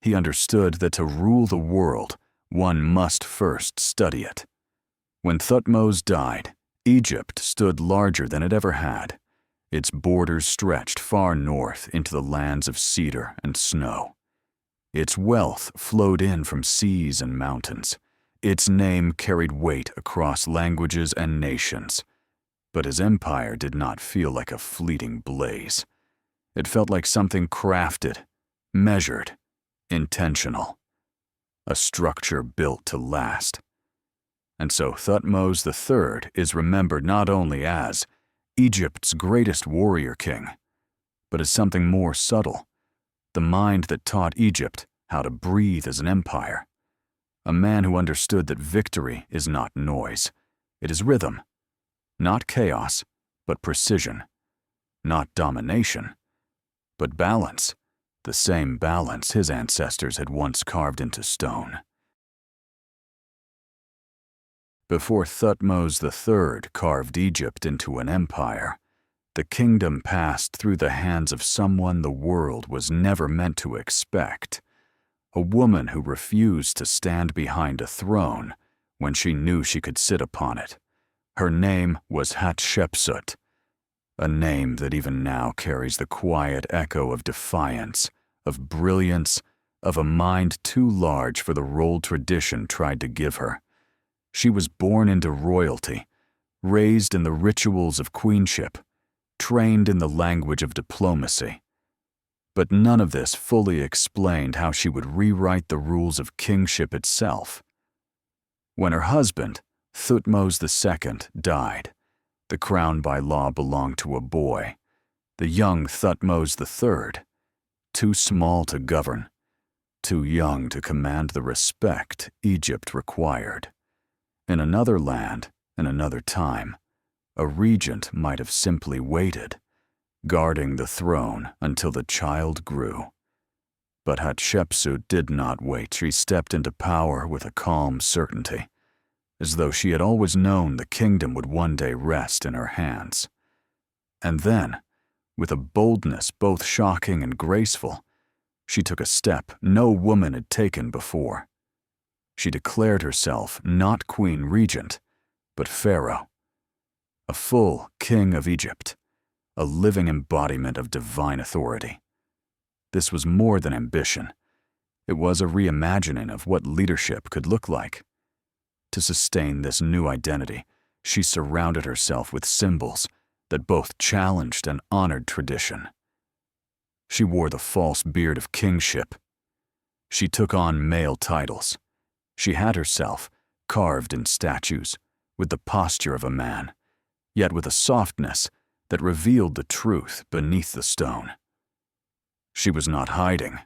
He understood that to rule the world, one must first study it. When Thutmose died, Egypt stood larger than it ever had. Its borders stretched far north into the lands of cedar and snow. Its wealth flowed in from seas and mountains. Its name carried weight across languages and nations. But his empire did not feel like a fleeting blaze. It felt like something crafted, measured, intentional. A structure built to last. And so Thutmose III is remembered not only as Egypt's greatest warrior king, but as something more subtle, the mind that taught Egypt how to breathe as an empire. A man who understood that victory is not noise, it is rhythm. Not chaos, but precision. Not domination, but balance, the same balance his ancestors had once carved into stone. Before Thutmose III carved Egypt into an empire, the kingdom passed through the hands of someone the world was never meant to expect. A woman who refused to stand behind a throne when she knew she could sit upon it. Her name was Hatshepsut, a name that even now carries the quiet echo of defiance, of brilliance, of a mind too large for the role tradition tried to give her. She was born into royalty, raised in the rituals of queenship, trained in the language of diplomacy. But none of this fully explained how she would rewrite the rules of kingship itself. When her husband, Thutmose II, died, the crown by law belonged to a boy, the young Thutmose III, too small to govern, too young to command the respect Egypt required. In another land, in another time, a regent might have simply waited, guarding the throne until the child grew. But Hatshepsut did not wait. She stepped into power with a calm certainty, as though she had always known the kingdom would one day rest in her hands. And then, with a boldness both shocking and graceful, she took a step no woman had taken before. She declared herself not queen regent, but pharaoh, a full king of Egypt, a living embodiment of divine authority. This was more than ambition. It was a reimagining of what leadership could look like. To sustain this new identity, she surrounded herself with symbols that both challenged and honored tradition. She wore the false beard of kingship. She took on male titles. She had herself carved in statues with the posture of a man, yet with a softness that revealed the truth beneath the stone. She was not hiding.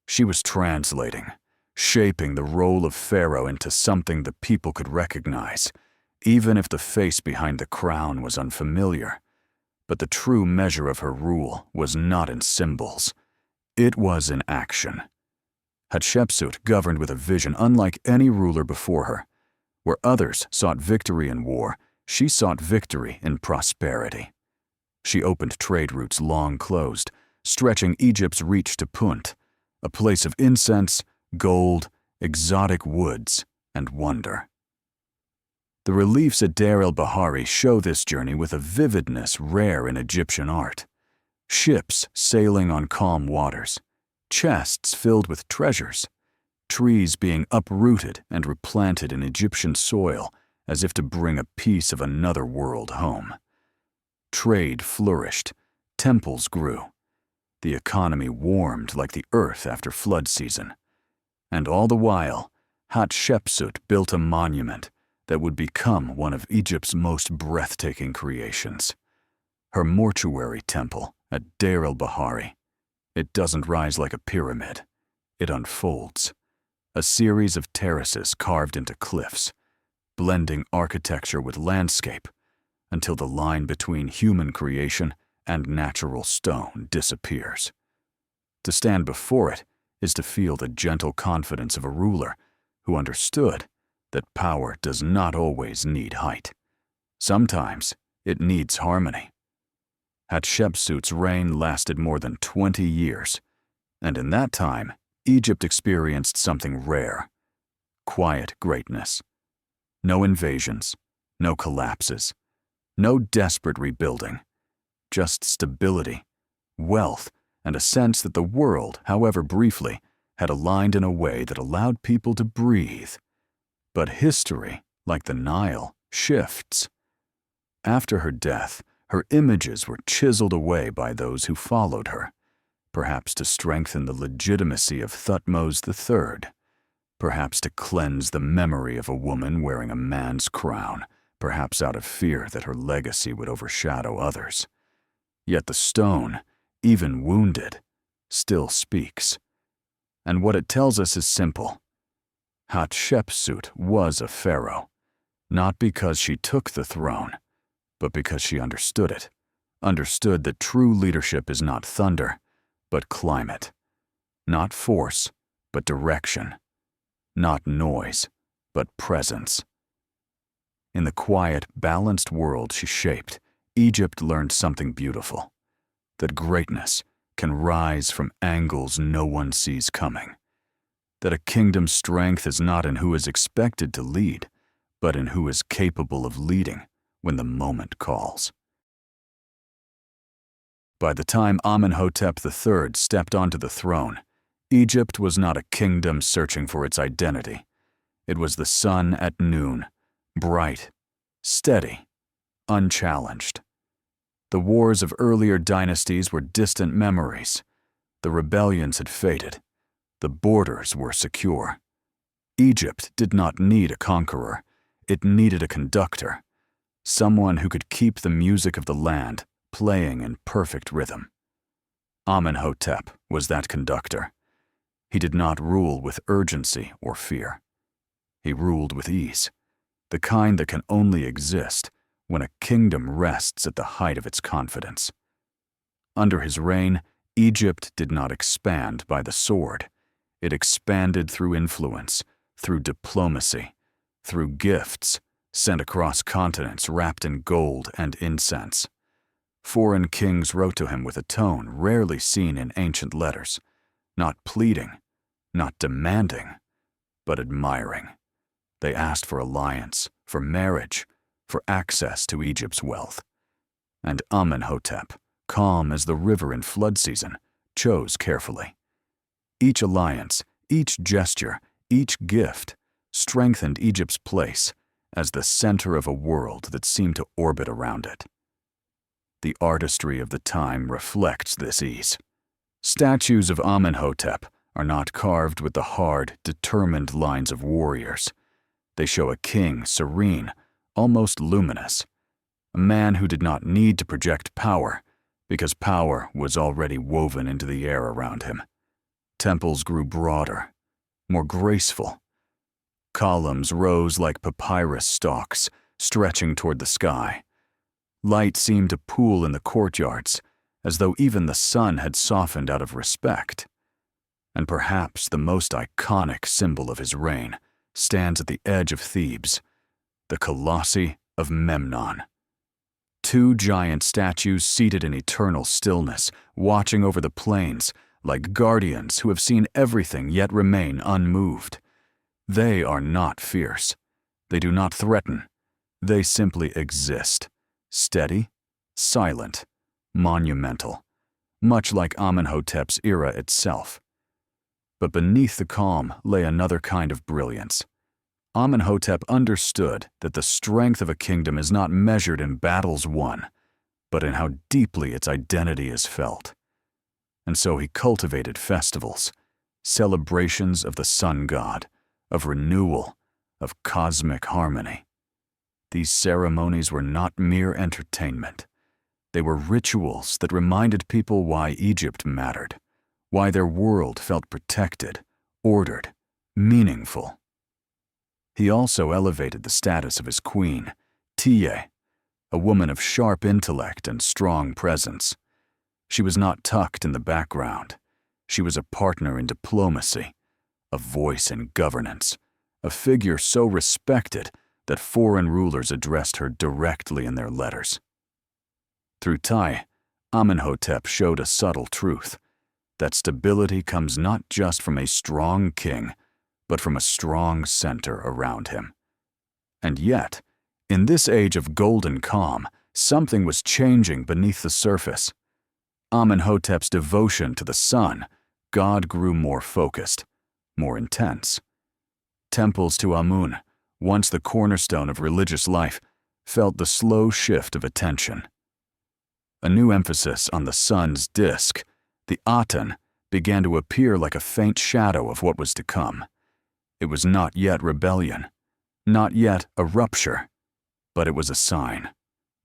She was translating, shaping the role of pharaoh into something the people could recognize, even if the face behind the crown was unfamiliar. But the true measure of her rule was not in symbols. It was in action. Hatshepsut governed with a vision unlike any ruler before her. Where others sought victory in war, she sought victory in prosperity. She opened trade routes long closed, stretching Egypt's reach to Punt, a place of incense, gold, exotic woods, and wonder. The reliefs at Deir el-Bahari show this journey with a vividness rare in Egyptian art. Ships sailing on calm waters, chests filled with treasures, trees being uprooted and replanted in Egyptian soil as if to bring a piece of another world home. Trade flourished, temples grew. The economy warmed like the earth after flood season. And all the while, Hatshepsut built a monument that would become one of Egypt's most breathtaking creations. Her mortuary temple at Deir el-Bahari. It doesn't rise like a pyramid. It unfolds. A series of terraces carved into cliffs, blending architecture with landscape until the line between human creation and natural stone disappears. To stand before it is to feel the gentle confidence of a ruler who understood that power does not always need height. Sometimes it needs harmony. Hatshepsut's reign lasted more than 20 years, and in that time, Egypt experienced something rare: quiet greatness. No invasions, no collapses, no desperate rebuilding, just stability, wealth, and a sense that the world, however briefly, had aligned in a way that allowed people to breathe. But history, like the Nile, shifts. After her death, her images were chiseled away by those who followed her, perhaps to strengthen the legitimacy of Thutmose III, perhaps to cleanse the memory of a woman wearing a man's crown, perhaps out of fear that her legacy would overshadow others. Yet the stone, even wounded, still speaks. And what it tells us is simple. Hatshepsut was a pharaoh, not because she took the throne, but because she understood it, understood that true leadership is not thunder, but climate, not force, but direction, not noise, but presence. In the quiet, balanced world she shaped, Egypt learned something beautiful, that greatness can rise from angles no one sees coming, that a kingdom's strength is not in who is expected to lead, but in who is capable of leading when the moment calls. By the time Amenhotep III stepped onto the throne, Egypt was not a kingdom searching for its identity. It was the sun at noon, bright, steady, unchallenged. The wars of earlier dynasties were distant memories. The rebellions had faded. The borders were secure. Egypt did not need a conqueror. It needed a conductor, someone who could keep the music of the land playing in perfect rhythm. Amenhotep was that conductor. He did not rule with urgency or fear. He ruled with ease, the kind that can only exist when a kingdom rests at the height of its confidence. Under his reign, Egypt did not expand by the sword. It expanded through influence, through diplomacy, through gifts sent across continents wrapped in gold and incense. Foreign kings wrote to him with a tone rarely seen in ancient letters, not pleading, not demanding, but admiring. They asked for alliance, for marriage, for access to Egypt's wealth. And Amenhotep, calm as the river in flood season, chose carefully. Each alliance, each gesture, each gift strengthened Egypt's place as the center of a world that seemed to orbit around it. The artistry of the time reflects this ease. Statues of Amenhotep are not carved with the hard, determined lines of warriors. They show a king serene, almost luminous, a man who did not need to project power because power was already woven into the air around him. Temples grew broader, more graceful. Columns rose like papyrus stalks, stretching toward the sky. Light seemed to pool in the courtyards, as though even the sun had softened out of respect. And perhaps the most iconic symbol of his reign stands at the edge of Thebes, the Colossi of Memnon. Two giant statues seated in eternal stillness, watching over the plains, like guardians who have seen everything yet remain unmoved. They are not fierce. They do not threaten. They simply exist, steady, silent, monumental, much like Amenhotep's era itself. But beneath the calm lay another kind of brilliance. Amenhotep understood that the strength of a kingdom is not measured in battles won, but in how deeply its identity is felt. And so he cultivated festivals, celebrations of the sun god, of renewal, of cosmic harmony. These ceremonies were not mere entertainment. They were rituals that reminded people why Egypt mattered, why their world felt protected, ordered, meaningful. He also elevated the status of his queen, Tiye, a woman of sharp intellect and strong presence. She was not tucked in the background. She was a partner in diplomacy, a voice in governance, a figure so respected that foreign rulers addressed her directly in their letters. Through Tiye, Amenhotep showed a subtle truth, that stability comes not just from a strong king, but from a strong center around him. And yet, in this age of golden calm, something was changing beneath the surface. Amenhotep's devotion to the sun, God, grew more focused, more intense. Temples to Amun, once the cornerstone of religious life, felt the slow shift of attention. A new emphasis on the sun's disk, the Aten, began to appear like a faint shadow of what was to come. It was not yet rebellion, not yet a rupture, but it was a sign,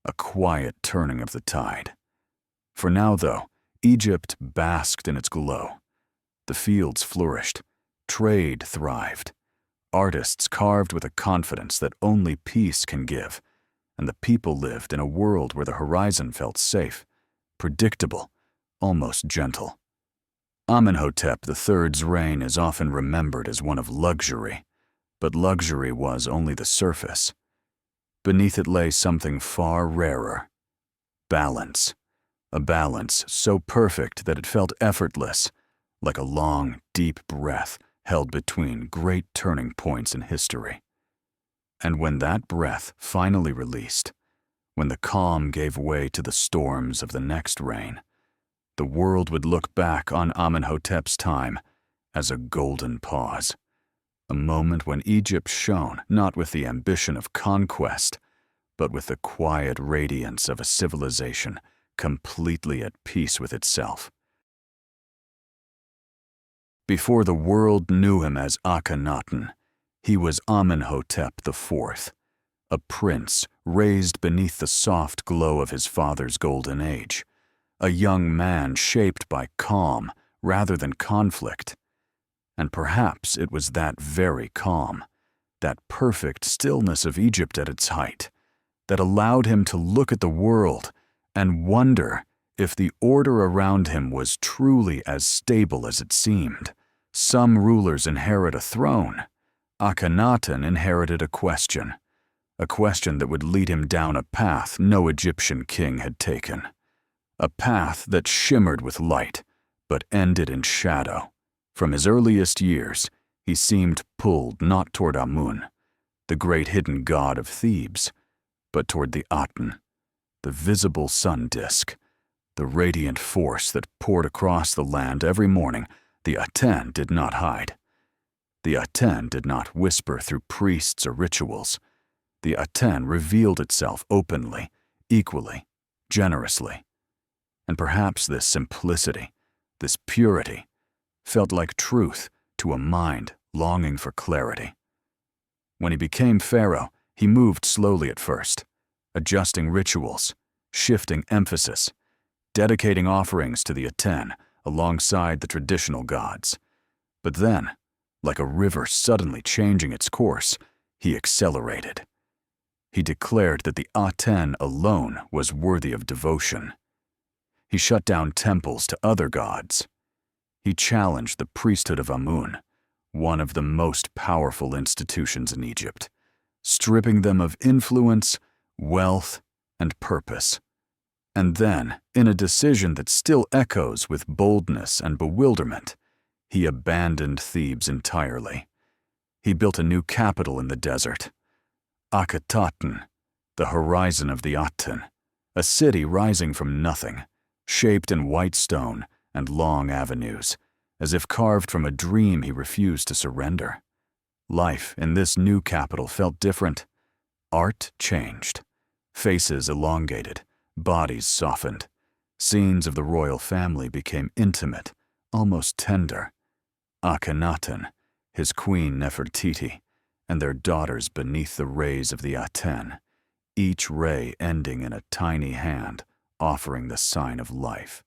a quiet turning of the tide. For now, though, Egypt basked in its glow. The fields flourished, trade thrived, artists carved with a confidence that only peace can give, and the people lived in a world where the horizon felt safe, predictable, almost gentle. Amenhotep III's reign is often remembered as one of luxury, but luxury was only the surface. Beneath it lay something far rarer: balance. A balance so perfect that it felt effortless, like a long, deep breath held between great turning points in history. And when that breath finally released, when the calm gave way to the storms of the next reign, the world would look back on Amenhotep's time as a golden pause, a moment when Egypt shone not with the ambition of conquest, but with the quiet radiance of a civilization completely at peace with itself. Before the world knew him as Akhenaten, he was Amenhotep IV, a prince raised beneath the soft glow of his father's golden age, a young man shaped by calm rather than conflict. And perhaps it was that very calm, that perfect stillness of Egypt at its height, that allowed him to look at the world and wonder if the order around him was truly as stable as it seemed. Some rulers inherit a throne. Akhenaten inherited a question that would lead him down a path no Egyptian king had taken, a path that shimmered with light but ended in shadow. From his earliest years, he seemed pulled not toward Amun, the great hidden god of Thebes, but toward the Aten, the visible sun disk, the radiant force that poured across the land every morning. The Aten did not hide. The Aten did not whisper through priests or rituals. The Aten revealed itself openly, equally, generously. And perhaps this simplicity, this purity, felt like truth to a mind longing for clarity. When he became pharaoh, he moved slowly at first, adjusting rituals, shifting emphasis, dedicating offerings to the Aten alongside the traditional gods. But then, Like a river suddenly changing its course, he accelerated. He declared that the Aten alone was worthy of devotion. He shut down temples to other gods. He challenged the priesthood of Amun, one of the most powerful institutions in Egypt, stripping them of influence, wealth, and purpose. And then, in a decision that still echoes with boldness and bewilderment, he abandoned Thebes entirely. He built a new capital in the desert, Akhetaten, the horizon of the Aten, a city rising from nothing, shaped in white stone and long avenues, as if carved from a dream he refused to surrender. Life in this new capital felt different. Art changed. Faces elongated, bodies softened. Scenes of the royal family became intimate, almost tender. Akhenaten, his queen Nefertiti, and their daughters beneath the rays of the Aten, each ray ending in a tiny hand offering the sign of life.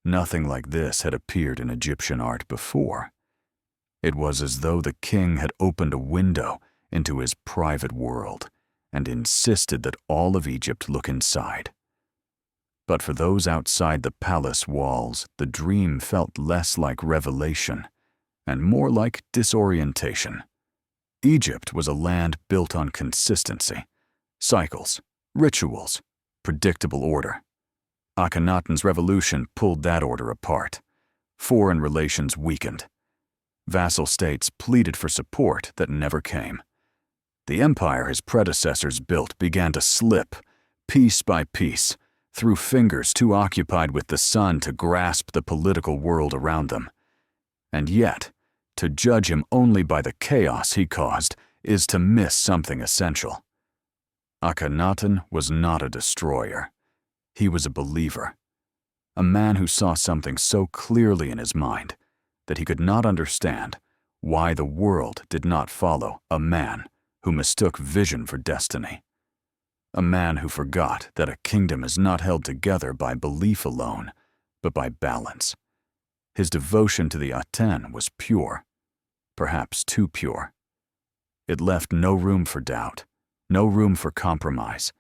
Nothing like this had appeared in Egyptian art before. It was as though the king had opened a window into his private world and insisted that all of Egypt look inside. But for those outside the palace walls, the dream felt less like revelation and more like disorientation. Egypt was a land built on consistency, cycles, rituals, predictable order. Akhenaten's revolution pulled that order apart. Foreign relations weakened. Vassal states pleaded for support that never came. The empire his predecessors built began to slip, piece by piece, through fingers too occupied with the sun to grasp the political world around them. And yet, to judge him only by the chaos he caused is to miss something essential. Akhenaten was not a destroyer. He was a believer, a man who saw something so clearly in his mind that he could not understand why the world did not follow a man who mistook vision for destiny. A man who forgot that a kingdom is not held together by belief alone, but by balance. His devotion to the Aten was pure, perhaps too pure. It left no room for doubt, no room for compromise,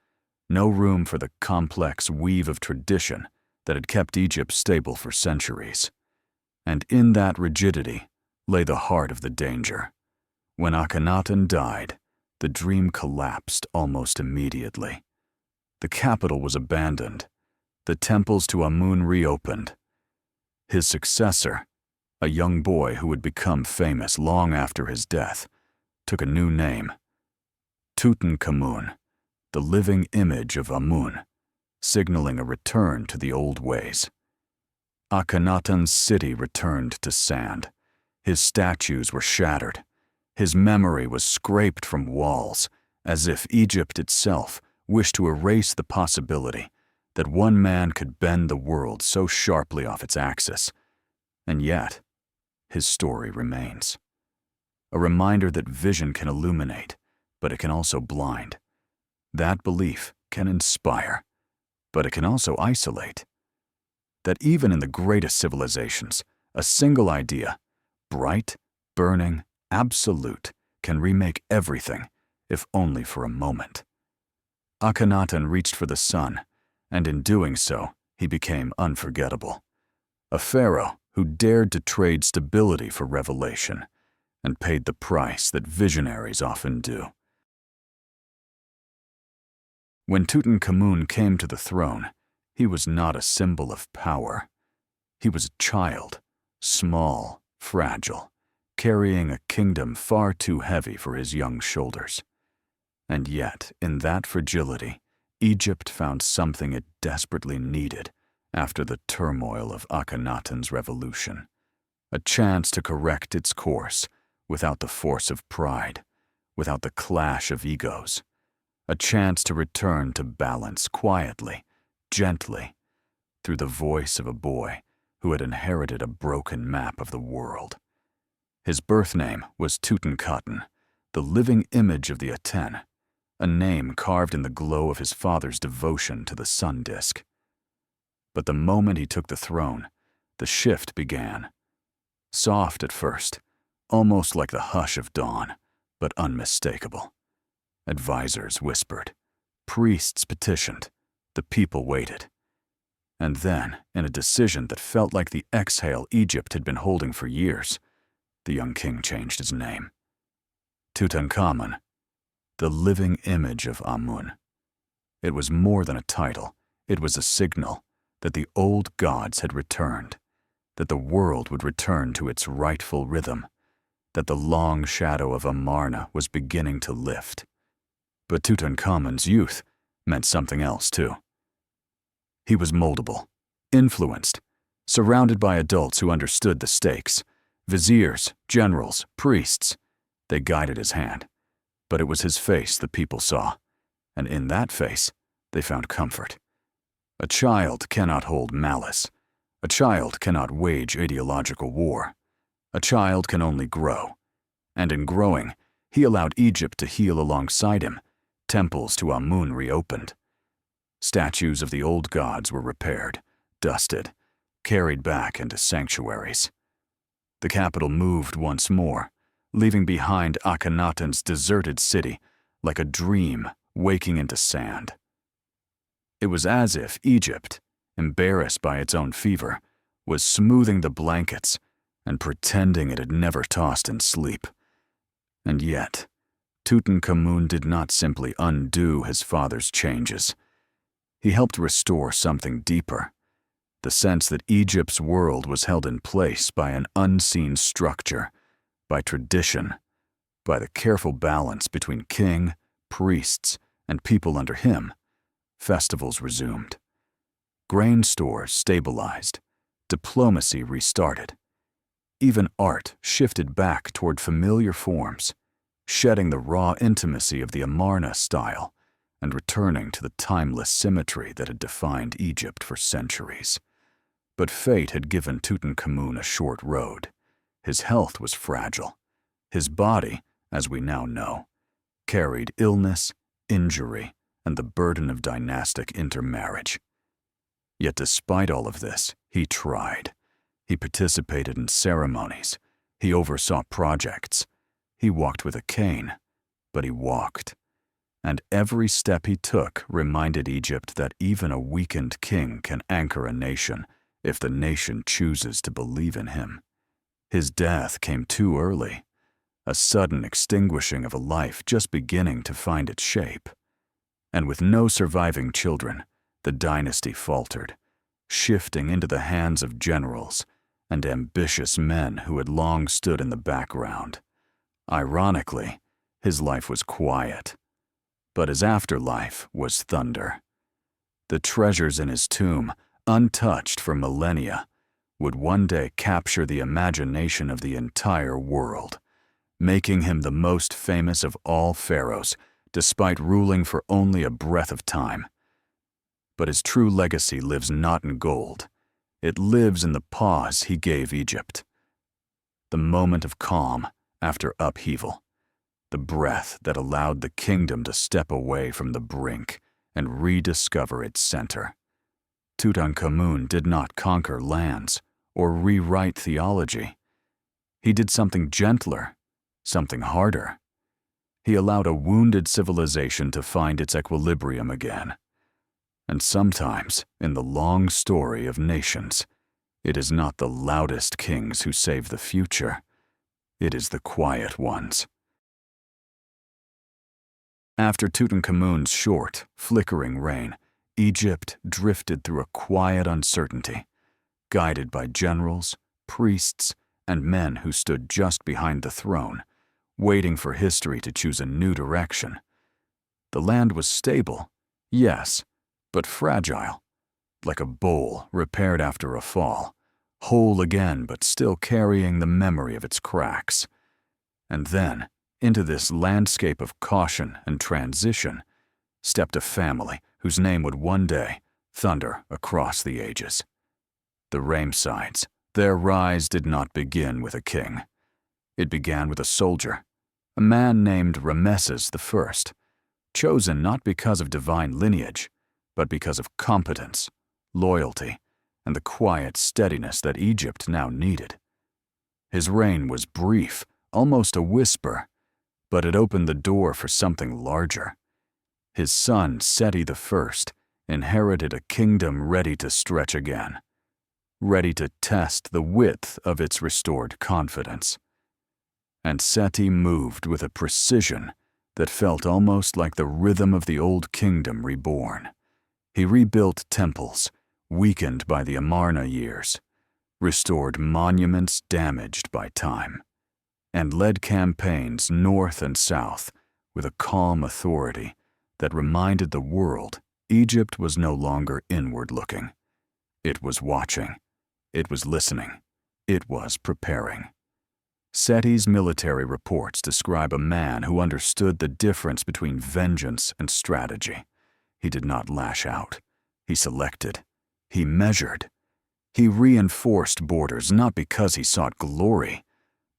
no room for the complex weave of tradition that had kept Egypt stable for centuries. And in that rigidity lay the heart of the danger. When Akhenaten died, the dream collapsed almost immediately. The capital was abandoned. The temples to Amun reopened. His successor, a young boy who would become famous long after his death, took a new name. Tutankhamun, the living image of Amun, signaling a return to the old ways. Akhenaten's city returned to sand. His statues were shattered. His memory was scraped from walls, as if Egypt itself wished to erase the possibility that one man could bend the world so sharply off its axis. And yet, his story remains. A reminder that vision can illuminate, but it can also blind. That belief can inspire, but it can also isolate. That even in the greatest civilizations, a single idea, bright, burning, absolute, can remake everything, if only for a moment. Akhenaten reached for the sun, and in doing so, he became unforgettable. A pharaoh who dared to trade stability for revelation, and paid the price that visionaries often do. When Tutankhamun came to the throne, he was not a symbol of power. He was a child, small, fragile, carrying a kingdom far too heavy for his young shoulders. And yet, in that fragility, Egypt found something it desperately needed after the turmoil of Akhenaten's revolution. A chance to correct its course without the force of pride, without the clash of egos. A chance to return to balance quietly, gently, through the voice of a boy who had inherited a broken map of the world. His birth name was Tutankhaten, the living image of the Aten, a name carved in the glow of his father's devotion to the sun disk. But the moment he took the throne, the shift began. Soft at first, almost like the hush of dawn, but unmistakable. Advisors whispered. Priests petitioned. The people waited. And then, in a decision that felt like the exhale Egypt had been holding for years, the young king changed his name. Tutankhamun, the living image of Amun. It was more than a title. It was a signal that the old gods had returned, that the world would return to its rightful rhythm, that the long shadow of Amarna was beginning to lift. But Tutankhamun's youth meant something else too. He was moldable, influenced, surrounded by adults who understood the stakes. Viziers, generals, priests. They guided his hand. But it was his face the people saw, and in that face they found comfort. A child cannot hold malice. A child cannot wage ideological war. A child can only grow. And in growing, he allowed Egypt to heal alongside him. Temples to Amun reopened. Statues of the old gods were repaired, dusted, carried back into sanctuaries. The capital moved once more, leaving behind Akhenaten's deserted city like a dream waking into sand. It was as if Egypt, embarrassed by its own fever, was smoothing the blankets and pretending it had never tossed in sleep. And yet, Tutankhamun did not simply undo his father's changes. He helped restore something deeper, the sense that Egypt's world was held in place by an unseen structure, by tradition, by the careful balance between king, priests, and people under him. Festivals resumed. Grain stores stabilized. Diplomacy restarted. Even art shifted back toward familiar forms, shedding the raw intimacy of the Amarna style and returning to the timeless symmetry that had defined Egypt for centuries. But fate had given Tutankhamun a short road. His health was fragile. His body, as we now know, carried illness, injury, and the burden of dynastic intermarriage. Yet despite all of this, he tried. He participated in ceremonies. He oversaw projects. He walked with a cane, but he walked. And every step he took reminded Egypt that even a weakened king can anchor a nation if the nation chooses to believe in him. His death came too early, a sudden extinguishing of a life just beginning to find its shape. And with no surviving children, the dynasty faltered, shifting into the hands of generals and ambitious men who had long stood in the background. Ironically, his life was quiet, but his afterlife was thunder. The treasures in his tomb, untouched for millennia, would one day capture the imagination of the entire world, making him the most famous of all pharaohs, despite ruling for only a breath of time. But his true legacy lives not in gold. It lives in the pause he gave Egypt. The moment of calm after upheaval. The breath that allowed the kingdom to step away from the brink and rediscover its center. Tutankhamun did not conquer lands or rewrite theology. He did something gentler, something harder. He allowed a wounded civilization to find its equilibrium again. And sometimes, in the long story of nations, it is not the loudest kings who save the future. It is the quiet ones. After Tutankhamun's short, flickering reign, Egypt drifted through a quiet uncertainty, guided by generals, priests, and men who stood just behind the throne, waiting for history to choose a new direction. The land was stable, yes, but fragile, like a bowl repaired after a fall, whole again but still carrying the memory of its cracks. And then, into this landscape of caution and transition, stepped a family whose name would one day thunder across the ages. The Ramessides. Their rise did not begin with a king. It began with a soldier, a man named Rameses I, chosen not because of divine lineage, but because of competence, loyalty, and the quiet steadiness that Egypt now needed. His reign was brief, almost a whisper, but it opened the door for something larger. His son, Seti I, inherited a kingdom ready to stretch again, ready to test the width of its restored confidence. And Seti moved with a precision that felt almost like the rhythm of the old kingdom reborn. He rebuilt temples, weakened by the Amarna years, restored monuments damaged by time, and led campaigns north and south with a calm authority that reminded the world Egypt was no longer inward-looking. It was watching. It was listening. It was preparing. Seti's military reports describe a man who understood the difference between vengeance and strategy. He did not lash out. He selected. He measured. He reinforced borders not because he sought glory,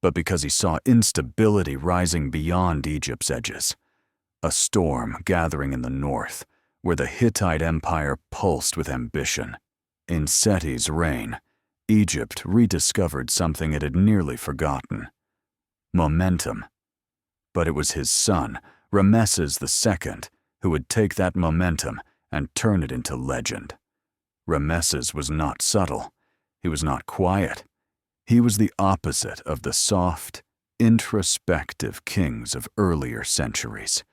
but because he saw instability rising beyond Egypt's edges. A storm gathering in the north, where the Hittite Empire pulsed with ambition. In Seti's reign, Egypt rediscovered something it had nearly forgotten: momentum. But it was his son, Ramesses II, who would take that momentum and turn it into legend. Ramesses was not subtle. He was not quiet. He was the opposite of the soft, introspective kings of earlier centuries.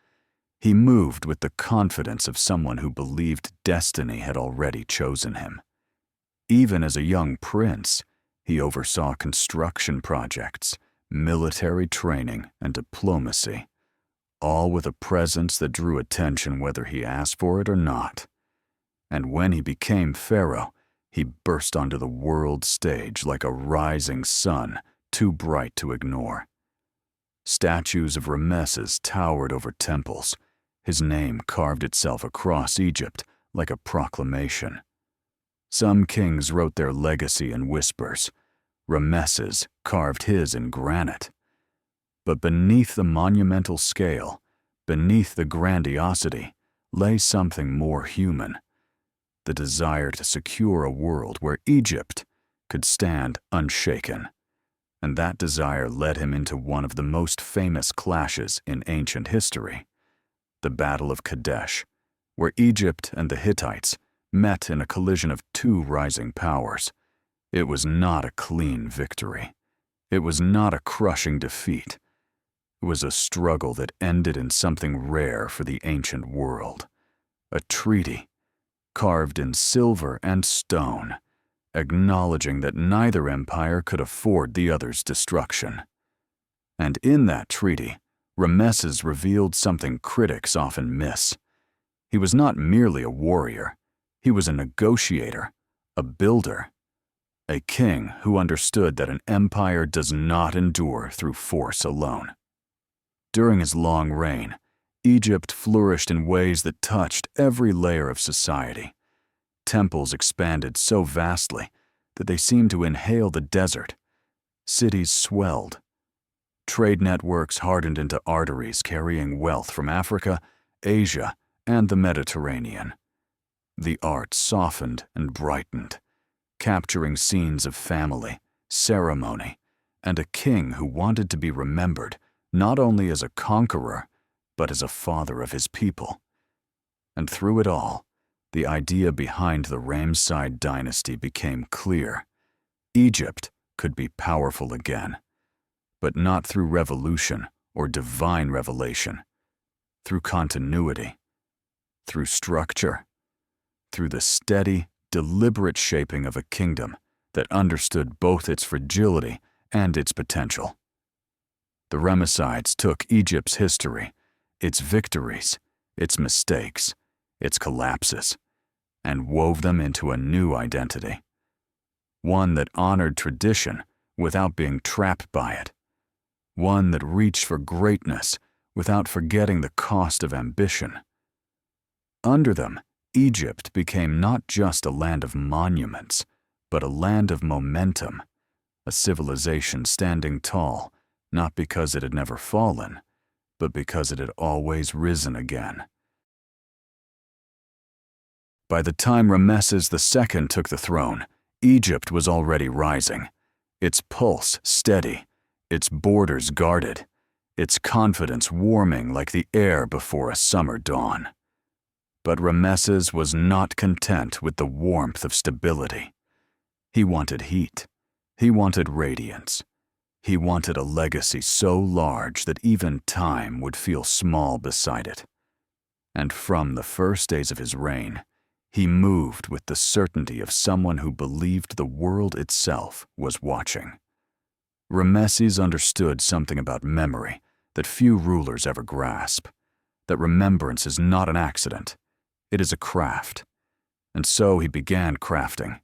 He moved with the confidence of someone who believed destiny had already chosen him. Even as a young prince, he oversaw construction projects, military training, and diplomacy, all with a presence that drew attention whether he asked for it or not. And when he became pharaoh, he burst onto the world stage like a rising sun too bright to ignore. Statues of Ramesses towered over temples. His name carved itself across Egypt like a proclamation. Some kings wrote their legacy in whispers. Ramesses carved his in granite. But beneath the monumental scale, beneath the grandiosity, lay something more human: the desire to secure a world where Egypt could stand unshaken. And that desire led him into one of the most famous clashes in ancient history: the Battle of Kadesh, where Egypt and the Hittites met in a collision of two rising powers. It was not a clean victory. It was not a crushing defeat. It was a struggle that ended in something rare for the ancient world: a treaty, carved in silver and stone, acknowledging that neither empire could afford the other's destruction. And in that treaty, Ramesses revealed something critics often miss. He was not merely a warrior. He was a negotiator, a builder, a king who understood that an empire does not endure through force alone. During his long reign, Egypt flourished in ways that touched every layer of society. Temples expanded so vastly that they seemed to inhale the desert. Cities swelled. Trade networks hardened into arteries carrying wealth from Africa, Asia, and the Mediterranean. The arts softened and brightened, capturing scenes of family, ceremony, and a king who wanted to be remembered not only as a conqueror, but as a father of his people. And through it all, the idea behind the Ramesside dynasty became clear: Egypt could be powerful again, but not through revolution or divine revelation, through continuity, through structure, through the steady, deliberate shaping of a kingdom that understood both its fragility and its potential. The Ramessides took Egypt's history, its victories, its mistakes, its collapses, and wove them into a new identity. One that honored tradition without being trapped by it. One that reached for greatness without forgetting the cost of ambition. Under them, Egypt became not just a land of monuments, but a land of momentum, a civilization standing tall, not because it had never fallen, but because it had always risen again. By the time Ramesses II took the throne, Egypt was already rising, its pulse steady, its borders guarded, its confidence warming like the air before a summer dawn. But Ramesses was not content with the warmth of stability. He wanted heat. He wanted radiance. He wanted a legacy so large that even time would feel small beside it. And from the first days of his reign, he moved with the certainty of someone who believed the world itself was watching. Ramesses understood something about memory that few rulers ever grasp, that remembrance is not an accident, it is a craft. And so he began crafting.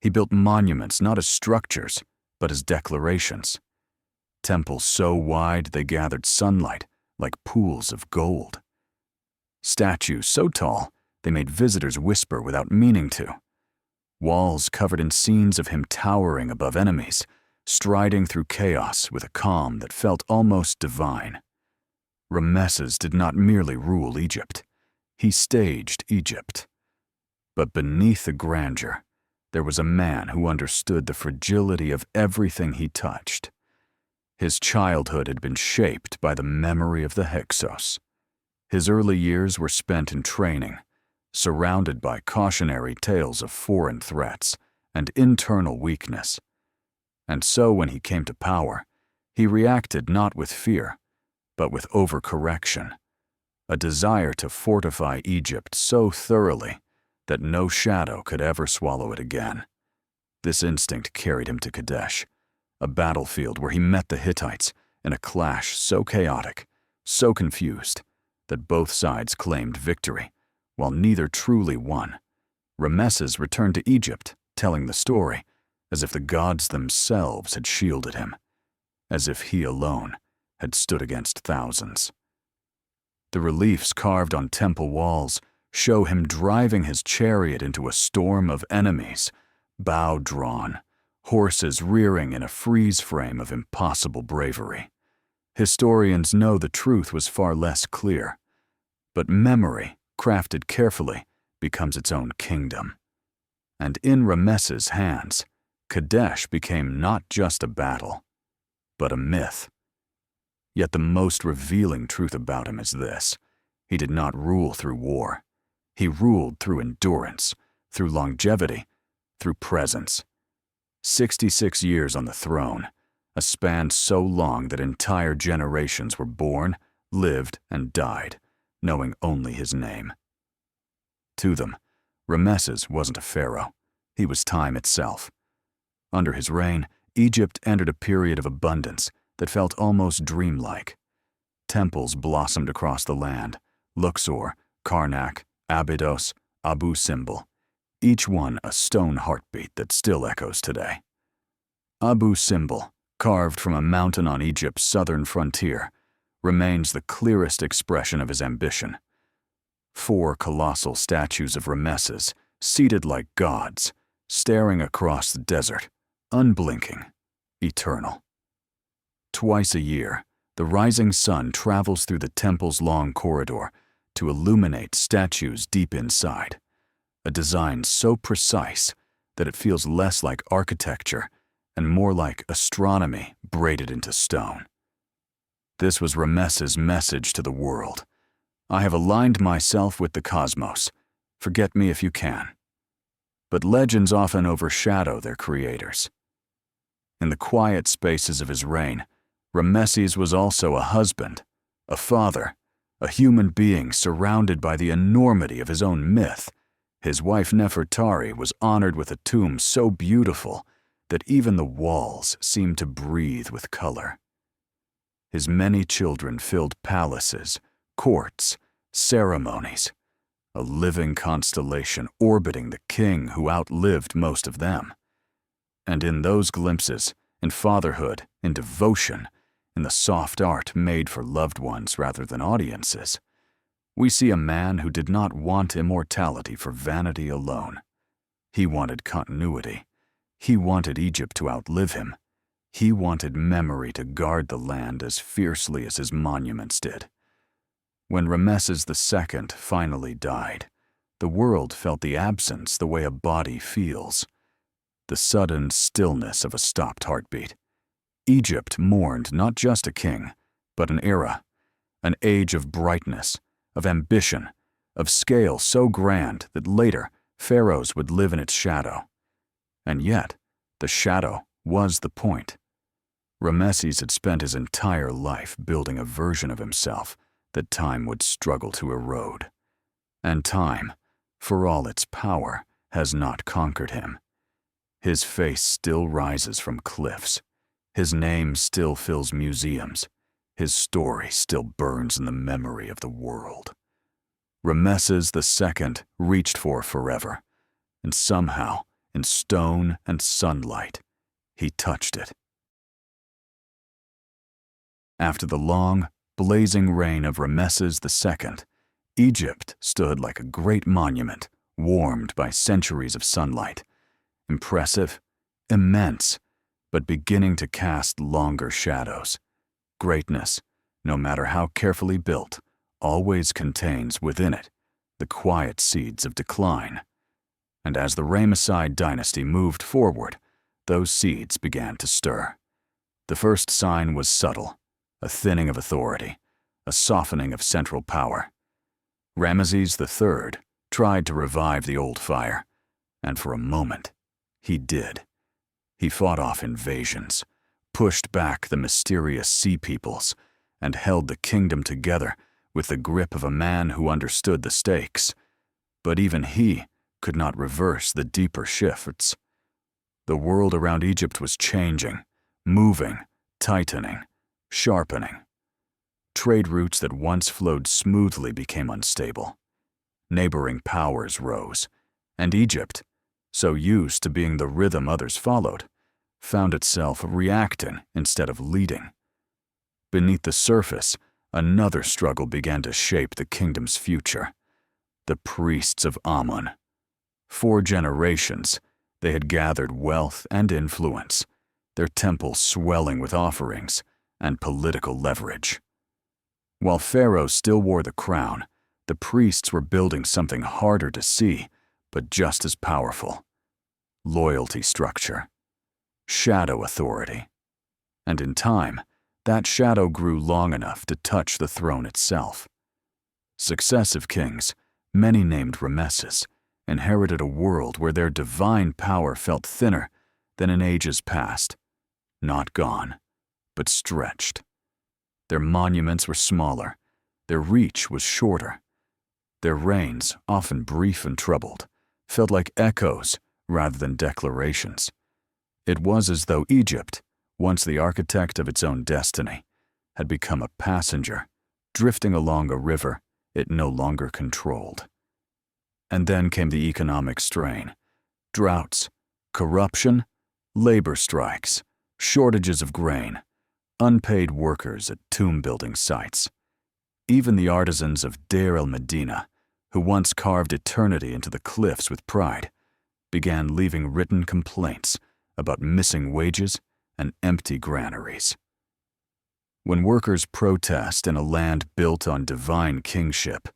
He built monuments not as structures, but as declarations. Temples so wide they gathered sunlight like pools of gold. Statues so tall they made visitors whisper without meaning to. Walls covered in scenes of him towering above enemies, striding through chaos with a calm that felt almost divine. Ramesses did not merely rule Egypt. He staged Egypt. But beneath the grandeur, there was a man who understood the fragility of everything he touched. His childhood had been shaped by the memory of the Hyksos. His early years were spent in training, surrounded by cautionary tales of foreign threats and internal weakness. And so when he came to power, he reacted not with fear, but with overcorrection, a desire to fortify Egypt so thoroughly that no shadow could ever swallow it again. This instinct carried him to Kadesh, a battlefield where he met the Hittites in a clash so chaotic, so confused, that both sides claimed victory, while neither truly won. Ramesses returned to Egypt, telling the story, as if the gods themselves had shielded him, as if he alone had stood against thousands. The reliefs carved on temple walls show him driving his chariot into a storm of enemies, bow drawn, horses rearing in a freeze frame of impossible bravery. Historians know the truth was far less clear, but memory, crafted carefully, becomes its own kingdom. And in Ramesses' hands, Kadesh became not just a battle, but a myth. Yet the most revealing truth about him is this: he did not rule through war. He ruled through endurance, through longevity, through presence. 66 years on the throne, a span so long that entire generations were born, lived, and died, knowing only his name. To them, Ramesses wasn't a pharaoh. He was time itself. Under his reign, Egypt entered a period of abundance that felt almost dreamlike. Temples blossomed across the land: Luxor, Karnak, Abydos, Abu Simbel, each one a stone heartbeat that still echoes today. Abu Simbel, carved from a mountain on Egypt's southern frontier, remains the clearest expression of his ambition. 4 colossal statues of Ramesses, seated like gods, staring across the desert, unblinking, eternal. Twice a year, the rising sun travels through the temple's long corridor to illuminate statues deep inside, a design so precise that it feels less like architecture and more like astronomy braided into stone. This was Ramesses' message to the world: I have aligned myself with the cosmos. Forget me if you can. But legends often overshadow their creators. In the quiet spaces of his reign, Ramesses was also a husband, a father, a human being surrounded by the enormity of his own myth. His wife Nefertari was honored with a tomb so beautiful that even the walls seemed to breathe with color. His many children filled palaces, courts, ceremonies, a living constellation orbiting the king who outlived most of them. And in those glimpses, in fatherhood, in devotion, in the soft art made for loved ones rather than audiences, we see a man who did not want immortality for vanity alone. He wanted continuity. He wanted Egypt to outlive him. He wanted memory to guard the land as fiercely as his monuments did. When Ramesses II finally died, the world felt the absence the way a body feels: the sudden stillness of a stopped heartbeat. Egypt mourned not just a king, but an era, an age of brightness, of ambition, of scale so grand that later pharaohs would live in its shadow. And yet, the shadow was the point. Ramesses had spent his entire life building a version of himself that time would struggle to erode. And time, for all its power, has not conquered him. His face still rises from cliffs. His name still fills museums. His story still burns in the memory of the world. Ramesses II reached for forever, and somehow, in stone and sunlight, he touched it. After the long, blazing reign of Ramesses II, Egypt stood like a great monument, warmed by centuries of sunlight. Impressive, immense, but beginning to cast longer shadows. Greatness, no matter how carefully built, always contains within it the quiet seeds of decline. And as the Ramesside dynasty moved forward, those seeds began to stir. The first sign was subtle, a thinning of authority, a softening of central power. Ramesses III tried to revive the old fire, and for a moment, he did. He fought off invasions, pushed back the mysterious sea peoples, and held the kingdom together with the grip of a man who understood the stakes. But even he could not reverse the deeper shifts. The world around Egypt was changing, moving, tightening, sharpening. Trade routes that once flowed smoothly became unstable. Neighboring powers rose, and Egypt, so used to being the rhythm others followed, found itself reacting instead of leading. Beneath the surface, another struggle began to shape the kingdom's future. The priests of Amun. For generations, they had gathered wealth and influence, their temples swelling with offerings and political leverage. While pharaohs still wore the crown, the priests were building something harder to see, but just as powerful. Loyalty structure. Shadow authority. And in time, that shadow grew long enough to touch the throne itself. Successive kings, many named Ramesses, inherited a world where their divine power felt thinner than in ages past, not gone, but stretched. Their monuments were smaller, their reach was shorter. Their reigns, often brief and troubled, felt like echoes rather than declarations. It was as though Egypt, once the architect of its own destiny, had become a passenger, drifting along a river it no longer controlled. And then came the economic strain. Droughts, corruption, labor strikes, shortages of grain, unpaid workers at tomb-building sites. Even the artisans of Deir el-Medina, who once carved eternity into the cliffs with pride, began leaving written complaints about missing wages and empty granaries. When workers protest in a land built on divine kingship,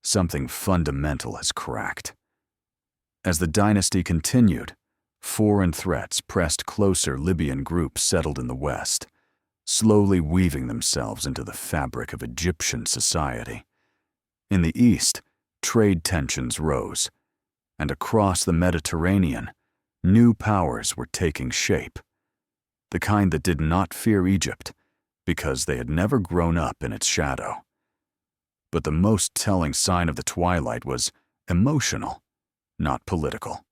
something fundamental has cracked. As the dynasty continued, foreign threats pressed closer. Libyan groups settled in the west, slowly weaving themselves into the fabric of Egyptian society. In the east, trade tensions rose, and across the Mediterranean, new powers were taking shape. The kind that did not fear Egypt because they had never grown up in its shadow. But the most telling sign of the twilight was emotional, not political.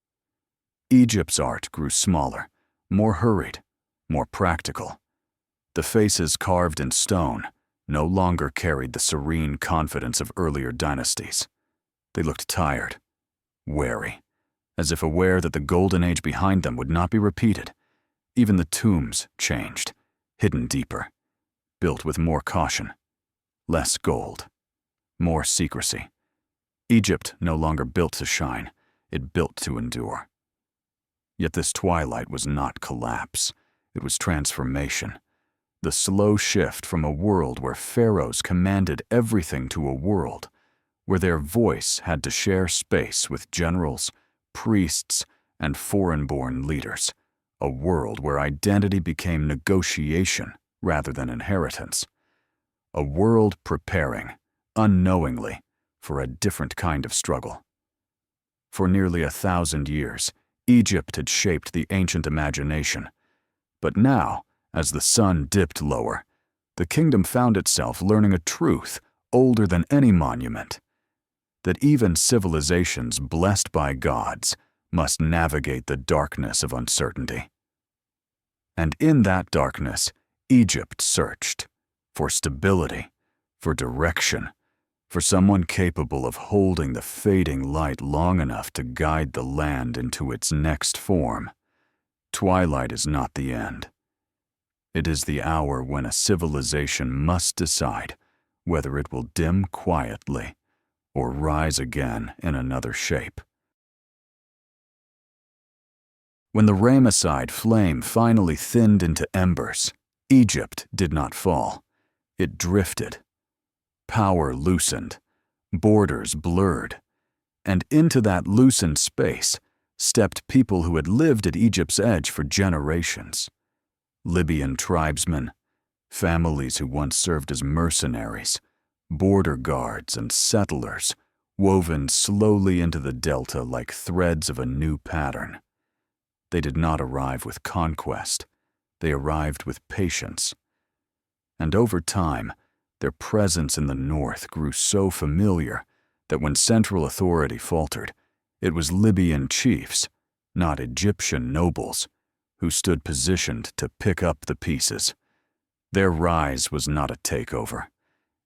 Egypt's art grew smaller, more hurried, more practical. The faces carved in stone no longer carried the serene confidence of earlier dynasties. They looked tired, wary, as if aware that the golden age behind them would not be repeated. Even the tombs changed, hidden deeper, built with more caution, less gold, more secrecy. Egypt no longer built to shine, it built to endure. Yet this twilight was not collapse, it was transformation. The slow shift from a world where pharaohs commanded everything to a world where their voice had to share space with generals, priests, and foreign-born leaders. a world where identity became negotiation rather than inheritance. A world preparing, unknowingly, for a different kind of struggle. For nearly 1,000 years, Egypt had shaped the ancient imagination. But now, as the sun dipped lower, the kingdom found itself learning a truth older than any monument, that even civilizations blessed by gods must navigate the darkness of uncertainty. And in that darkness, Egypt searched for stability, for direction, for someone capable of holding the fading light long enough to guide the land into its next form. Twilight is not the end. It is the hour when a civilization must decide whether it will dim quietly or rise again in another shape. When the Ramesside flame finally thinned into embers, Egypt did not fall. It drifted. Power loosened, borders blurred, and into that loosened space stepped people who had lived at Egypt's edge for generations. Libyan tribesmen, families who once served as mercenaries, border guards and settlers, woven slowly into the delta like threads of a new pattern. They did not arrive with conquest. They arrived with patience. And over time, their presence in the north grew so familiar that when central authority faltered, it was Libyan chiefs, not Egyptian nobles, who stood positioned to pick up the pieces. Their rise was not a takeover.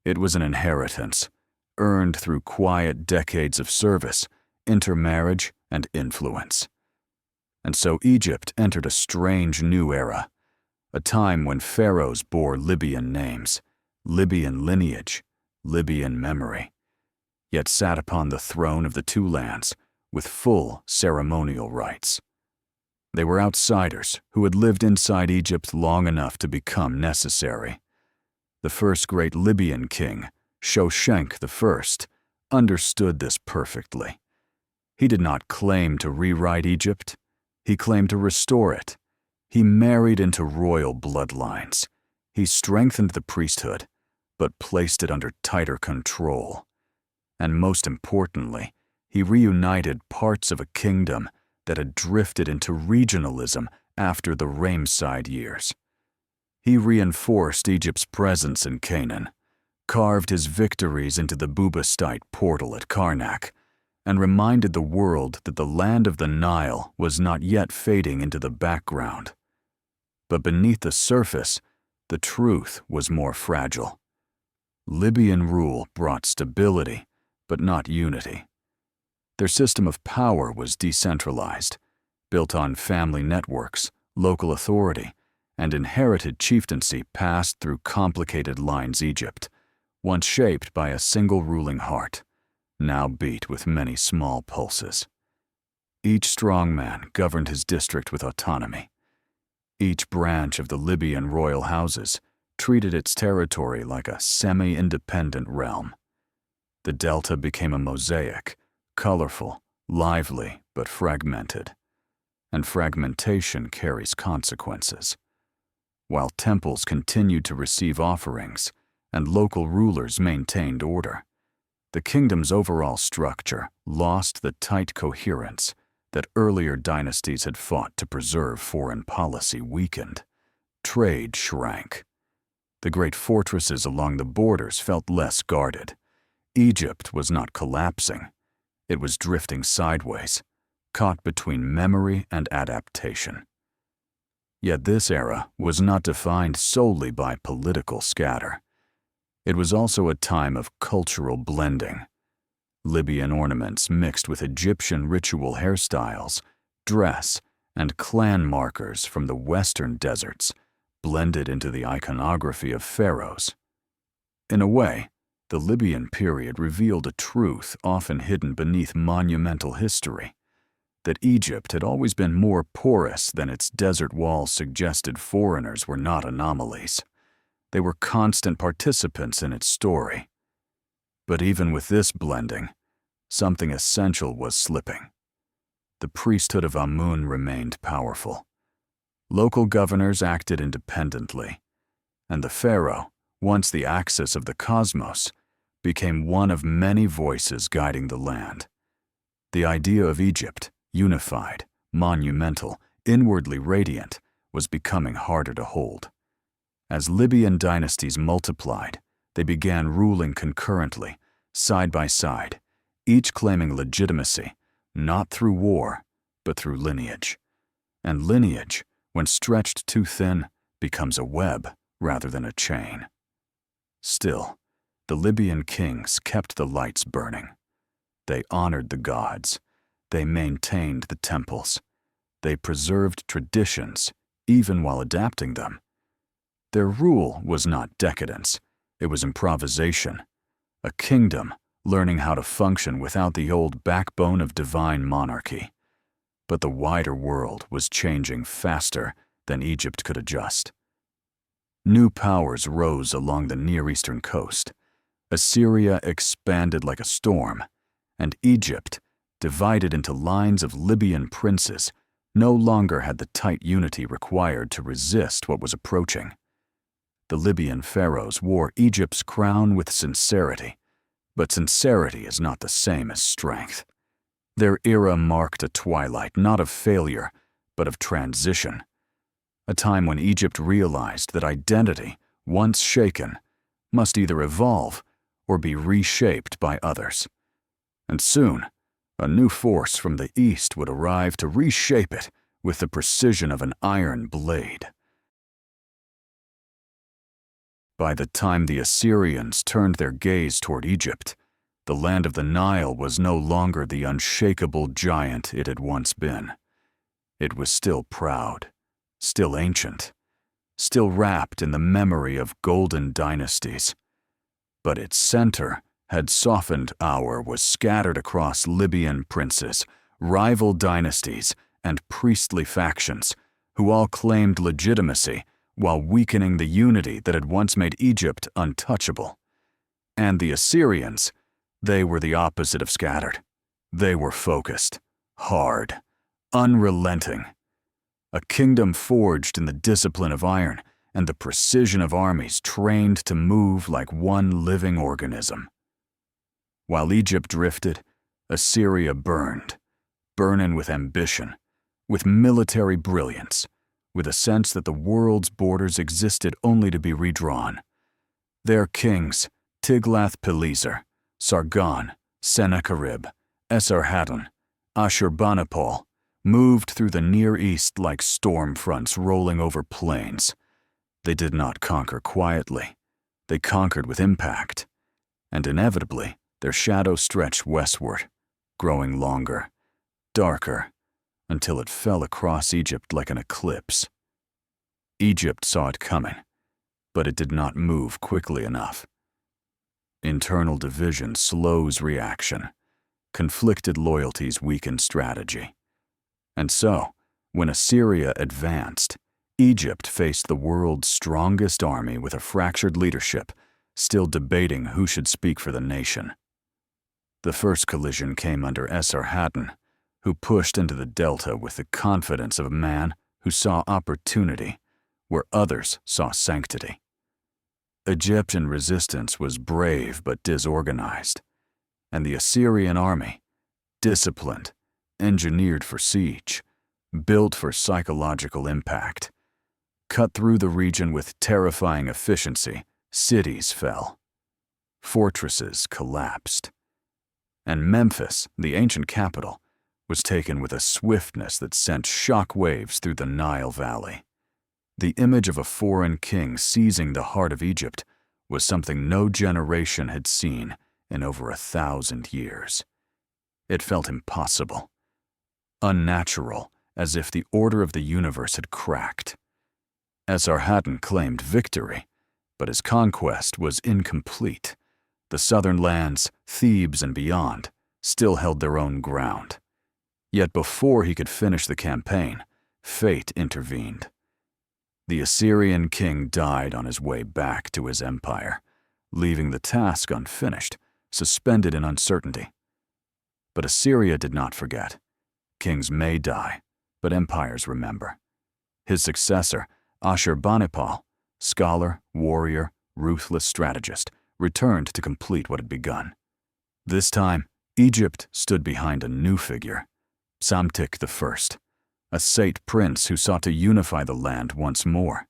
It was an inheritance, earned through quiet decades of service, intermarriage, and influence. And so Egypt entered a strange new era, a time when pharaohs bore Libyan names, Libyan lineage, Libyan memory, yet sat upon the throne of the two lands with full ceremonial rights. They were outsiders who had lived inside Egypt long enough to become necessary. The first great Libyan king, Shoshenq I, understood this perfectly. He did not claim to rewrite Egypt. He claimed to restore it. He married into royal bloodlines. He strengthened the priesthood, but placed it under tighter control. And most importantly, he reunited parts of a kingdom that had drifted into regionalism after the Ramesside years. He reinforced Egypt's presence in Canaan, carved his victories into the Bubastite portal at Karnak, and reminded the world that the land of the Nile was not yet fading into the background. But beneath the surface, the truth was more fragile. Libyan rule brought stability, but not unity. Their system of power was decentralized, built on family networks, local authority, and inherited chieftaincy passed through complicated lines. Egypt, once shaped by a single ruling heart, now beat with many small pulses. Each strong man governed his district with autonomy. Each branch of the Libyan royal houses treated its territory like a semi-independent realm. The delta became a mosaic, colorful, lively, but fragmented. And fragmentation carries consequences. While temples continued to receive offerings and local rulers maintained order, the kingdom's overall structure lost the tight coherence that earlier dynasties had fought to preserve. Foreign policy weakened. Trade shrank. The great fortresses along the borders felt less guarded. Egypt was not collapsing. It was drifting sideways, caught between memory and adaptation. Yet this era was not defined solely by political scatter. It was also a time of cultural blending. Libyan ornaments mixed with Egyptian ritual hairstyles, dress, and clan markers from the western deserts blended into the iconography of pharaohs. In a way, the Libyan period revealed a truth often hidden beneath monumental history, that Egypt had always been more porous than its desert walls suggested. Foreigners were not anomalies. They were constant participants in its story. But even with this blending, something essential was slipping. The priesthood of Amun remained powerful. Local governors acted independently, and the pharaoh, once the axis of the cosmos, became one of many voices guiding the land. The idea of Egypt, unified, monumental, inwardly radiant, was becoming harder to hold. As Libyan dynasties multiplied, they began ruling concurrently, side by side, each claiming legitimacy, not through war, but through lineage. And lineage, when stretched too thin, becomes a web rather than a chain. Still, the Libyan kings kept the lights burning. They honored the gods. They maintained the temples. They preserved traditions, even while adapting them. Their rule was not decadence. It was improvisation. A kingdom learning how to function without the old backbone of divine monarchy. But the wider world was changing faster than Egypt could adjust. New powers rose along the Near Eastern coast. Assyria expanded like a storm, and Egypt, divided into lines of Libyan princes, no longer had the tight unity required to resist what was approaching. The Libyan pharaohs wore Egypt's crown with sincerity, but sincerity is not the same as strength. Their era marked a twilight not of failure, but of transition, a time when Egypt realized that identity, once shaken, must either evolve or be reshaped by others. And soon, a new force from the east would arrive to reshape it with the precision of an iron blade. By the time the Assyrians turned their gaze toward Egypt, the land of the Nile was no longer the unshakable giant it had once been. It was still proud, still ancient, still wrapped in the memory of golden dynasties. But its center had softened. Power was scattered across Libyan princes, rival dynasties, and priestly factions, who all claimed legitimacy while weakening the unity that had once made Egypt untouchable. And the Assyrians, they were the opposite of scattered. They were focused, hard, unrelenting. A kingdom forged in the discipline of iron and the precision of armies trained to move like one living organism. While Egypt drifted, Assyria burned, burning with ambition, with military brilliance, with a sense that the world's borders existed only to be redrawn. Their kings, Tiglath-Pileser, Sargon, Sennacherib, Esarhaddon, Ashurbanipal, moved through the Near East like storm fronts rolling over plains. They did not conquer quietly. They conquered with impact. And inevitably, their shadow stretched westward, growing longer, darker, until it fell across Egypt like an eclipse. Egypt saw it coming, but it did not move quickly enough. Internal division slows reaction. Conflicted loyalties weaken strategy. And so, when Assyria advanced, Egypt faced the world's strongest army with a fractured leadership, still debating who should speak for the nation. The first collision came under Esarhaddon, who pushed into the delta with the confidence of a man who saw opportunity where others saw sanctity. Egyptian resistance was brave but disorganized, and the Assyrian army, disciplined, engineered for siege, built for psychological impact, cut through the region with terrifying efficiency. Cities fell. Fortresses collapsed. And Memphis, the ancient capital, was taken with a swiftness that sent shock waves through the Nile Valley. The image of a foreign king seizing the heart of Egypt was something no generation had seen in over 1,000 years. It felt impossible, unnatural, as if the order of the universe had cracked. Esarhaddon claimed victory, but his conquest was incomplete. The southern lands, Thebes and beyond, still held their own ground. Yet before he could finish the campaign, fate intervened. The Assyrian king died on his way back to his empire, leaving the task unfinished, suspended in uncertainty. But Assyria did not forget. Kings may die, but empires remember. His successor, Ashurbanipal, scholar, warrior, ruthless strategist, returned to complete what had begun. This time, Egypt stood behind a new figure, Psamtik I, a Sate prince who sought to unify the land once more.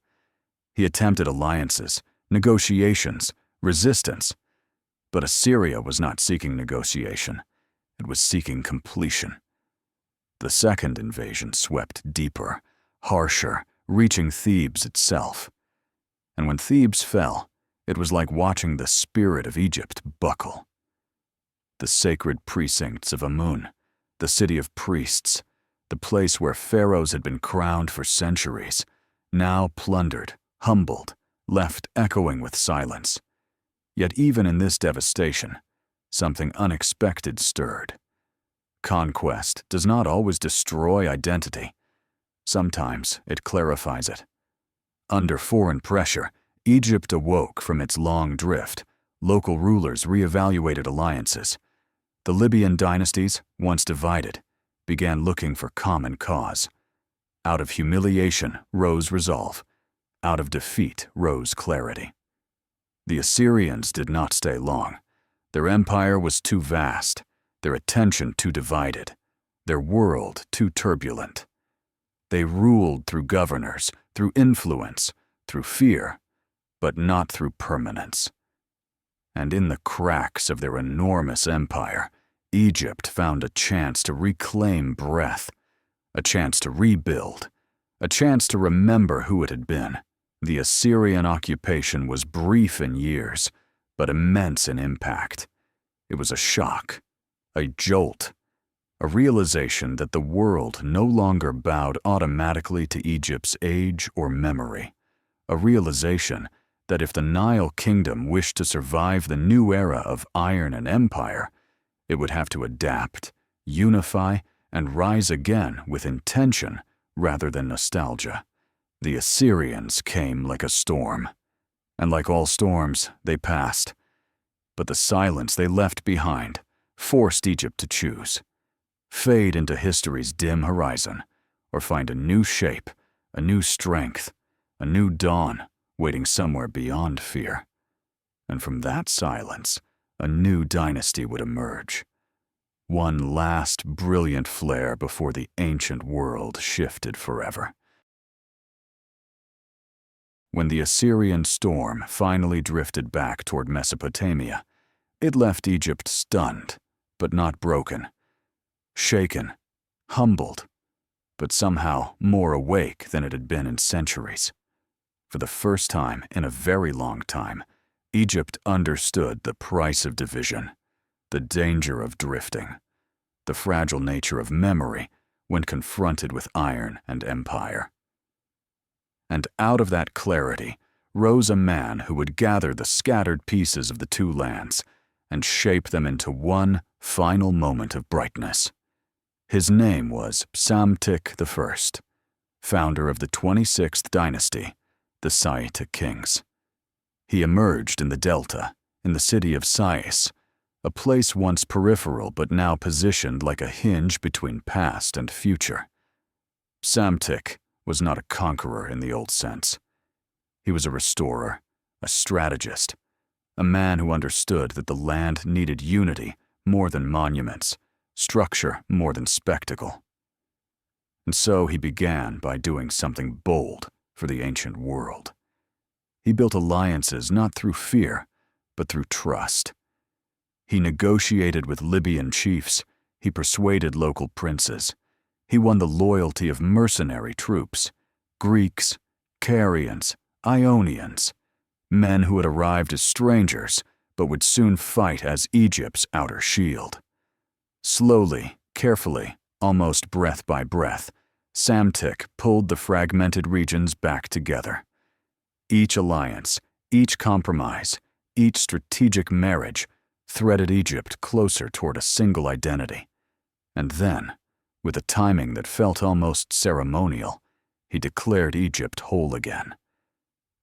He attempted alliances, negotiations, resistance, but Assyria was not seeking negotiation. It was seeking completion. The second invasion swept deeper, harsher, reaching Thebes itself. And when Thebes fell, it was like watching the spirit of Egypt buckle. The sacred precincts of Amun, the city of priests, the place where pharaohs had been crowned for centuries, now plundered, humbled, left echoing with silence. Yet even in this devastation, something unexpected stirred. Conquest does not always destroy identity. Sometimes it clarifies it. Under foreign pressure, Egypt awoke from its long drift. Local rulers reevaluated alliances. The Libyan dynasties, once divided, began looking for common cause. Out of humiliation rose resolve. Out of defeat rose clarity. The Assyrians did not stay long. Their empire was too vast, their attention too divided, their world too turbulent. They ruled through governors, through influence, through fear, but not through permanence. And in the cracks of their enormous empire, Egypt found a chance to reclaim breath, a chance to rebuild, a chance to remember who it had been. The Assyrian occupation was brief in years, but immense in impact. It was a shock, a jolt, a realization that the world no longer bowed automatically to Egypt's age or memory, a realization that if the Nile kingdom wished to survive the new era of iron and empire, it would have to adapt, unify, and rise again with intention rather than nostalgia. The Assyrians came like a storm, and like all storms, they passed. But the silence they left behind forced Egypt to choose: fade into history's dim horizon, or find a new shape, a new strength, a new dawn waiting somewhere beyond fear. And from that silence, a new dynasty would emerge. One last brilliant flare before the ancient world shifted forever. When the Assyrian storm finally drifted back toward Mesopotamia, it left Egypt stunned, but not broken, shaken, humbled, but somehow more awake than it had been in centuries. For the first time in a very long time, Egypt understood the price of division, the danger of drifting, the fragile nature of memory when confronted with iron and empire. And out of that clarity rose a man who would gather the scattered pieces of the two lands and shape them into one final moment of brightness. His name was Psamtik I, founder of the 26th dynasty, the Saite kings. He emerged in the Delta, in the city of Sais, a place once peripheral but now positioned like a hinge between past and future. Psamtik was not a conqueror in the old sense. He was a restorer, a strategist, a man who understood that the land needed unity more than monuments, structure more than spectacle. And so he began by doing something bold for the ancient world. He built alliances not through fear, but through trust. He negotiated with Libyan chiefs, he persuaded local princes. He won the loyalty of mercenary troops, Greeks, Carians, Ionians, men who had arrived as strangers but would soon fight as Egypt's outer shield. Slowly, carefully, almost breath by breath, Psamtik pulled the fragmented regions back together. Each alliance, each compromise, each strategic marriage threaded Egypt closer toward a single identity. And then, with a timing that felt almost ceremonial, he declared Egypt whole again.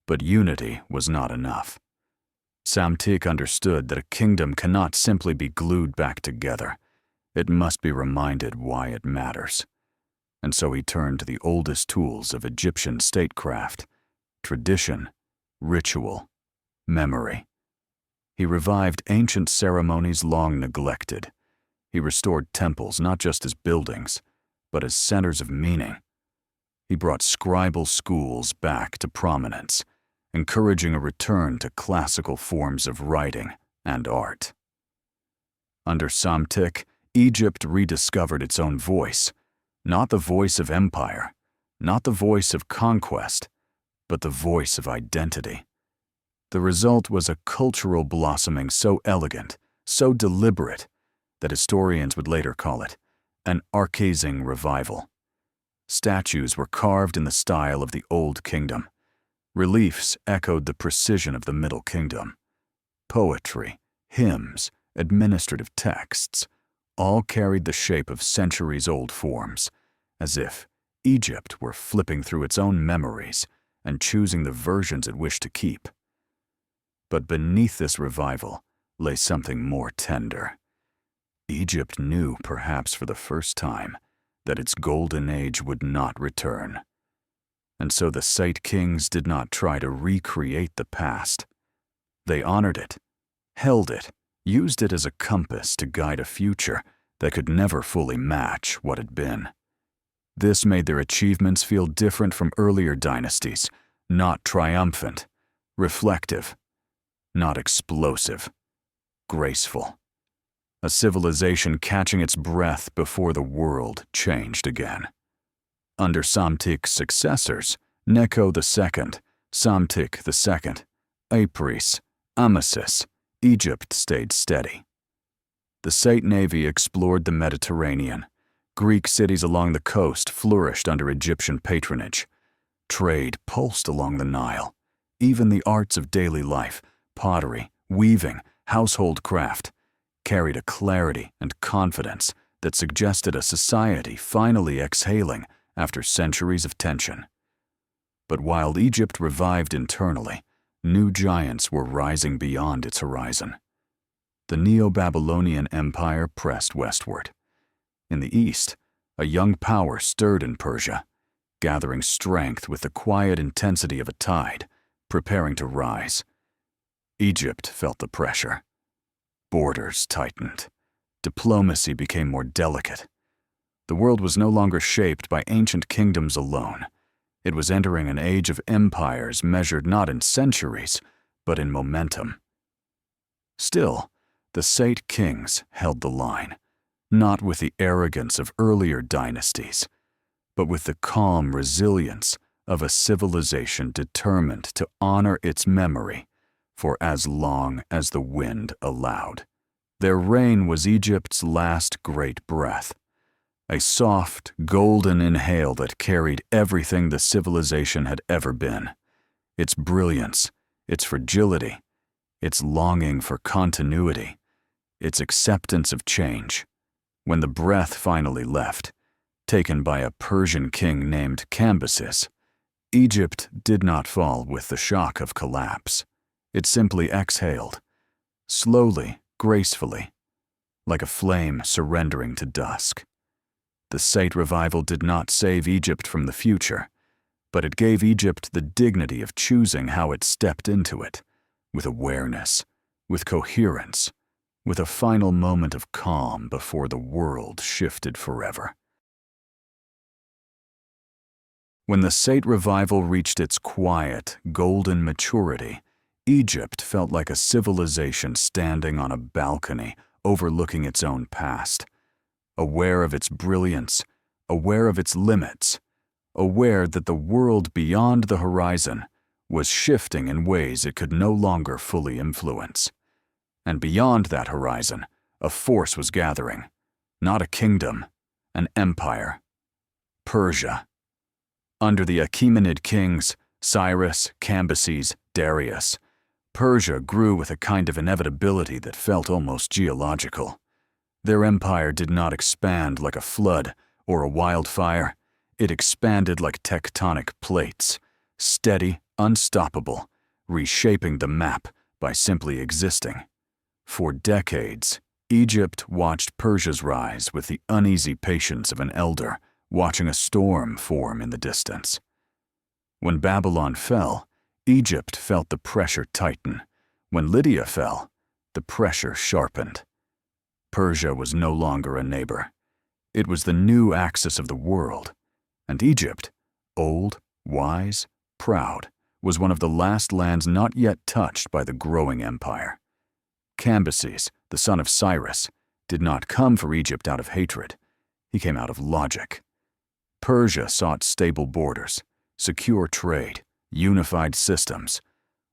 But unity was not enough. Psamtik understood that a kingdom cannot simply be glued back together. It must be reminded why it matters. and so he turned to the oldest tools of Egyptian statecraft: tradition, ritual, memory. He revived ancient ceremonies long neglected. He restored temples not just as buildings, but as centers of meaning. He brought scribal schools back to prominence, encouraging a return to classical forms of writing and art. Under Psamtik, Egypt rediscovered its own voice, not the voice of empire, not the voice of conquest, but the voice of identity. The result was a cultural blossoming so elegant, so deliberate, that historians would later call it an Archasing revival. Statues were carved in the style of the Old Kingdom. Reliefs echoed the precision of the Middle Kingdom. Poetry, hymns, administrative texts all carried the shape of centuries-old forms, as if Egypt were flipping through its own memories and choosing the versions it wished to keep. But beneath this revival lay something more tender. Egypt knew, perhaps for the first time, that its golden age would not return. And so the Sate kings did not try to recreate the past. They honored it, held it, used it as a compass to guide a future that could never fully match what had been. This made their achievements feel different from earlier dynasties, not triumphant, reflective, not explosive, graceful. A civilization catching its breath before the world changed again. Under Psamtik's successors, Necho II, Psamtik II, Apries, Amasis, Egypt stayed steady. The Sate navy explored the Mediterranean. Greek cities along the coast flourished under Egyptian patronage. Trade pulsed along the Nile. Even the arts of daily life, pottery, weaving, household craft, carried a clarity and confidence that suggested a society finally exhaling after centuries of tension. But while Egypt revived internally, new giants were rising beyond its horizon. The Neo-Babylonian Empire pressed westward. In the east, a young power stirred in Persia, gathering strength with the quiet intensity of a tide, preparing to rise. Egypt felt the pressure. Borders tightened. Diplomacy became more delicate. The world was no longer shaped by ancient kingdoms alone. It was entering an age of empires measured not in centuries, but in momentum. Still, the Sate kings held the line, not with the arrogance of earlier dynasties, but with the calm resilience of a civilization determined to honor its memory for as long as the wind allowed. Their reign was Egypt's last great breath, a soft, golden inhale that carried everything the civilization had ever been: its brilliance, its fragility, its longing for continuity, its acceptance of change. When the breath finally left, taken by a Persian king named Cambyses, Egypt did not fall with the shock of collapse. It simply exhaled, slowly, gracefully, like a flame surrendering to dusk. The Sate revival did not save Egypt from the future, but it gave Egypt the dignity of choosing how it stepped into it, with awareness, with coherence, with a final moment of calm before the world shifted forever. When the Sate revival reached its quiet, golden maturity, Egypt felt like a civilization standing on a balcony overlooking its own past, aware of its brilliance, aware of its limits, aware that the world beyond the horizon was shifting in ways it could no longer fully influence. And beyond that horizon, a force was gathering, not a kingdom, an empire: Persia. Under the Achaemenid kings, Cyrus, Cambyses, Darius, Persia grew with a kind of inevitability that felt almost geological. Their empire did not expand like a flood or a wildfire. It expanded like tectonic plates, steady, unstoppable, reshaping the map by simply existing. For decades, Egypt watched Persia's rise with the uneasy patience of an elder watching a storm form in the distance. When Babylon fell, Egypt felt the pressure tighten. When Lydia fell, the pressure sharpened. Persia was no longer a neighbor. It was the new axis of the world, and Egypt, old, wise, proud, was one of the last lands not yet touched by the growing empire. Cambyses, the son of Cyrus, did not come for Egypt out of hatred. He came out of logic. Persia sought stable borders, secure trade, unified systems,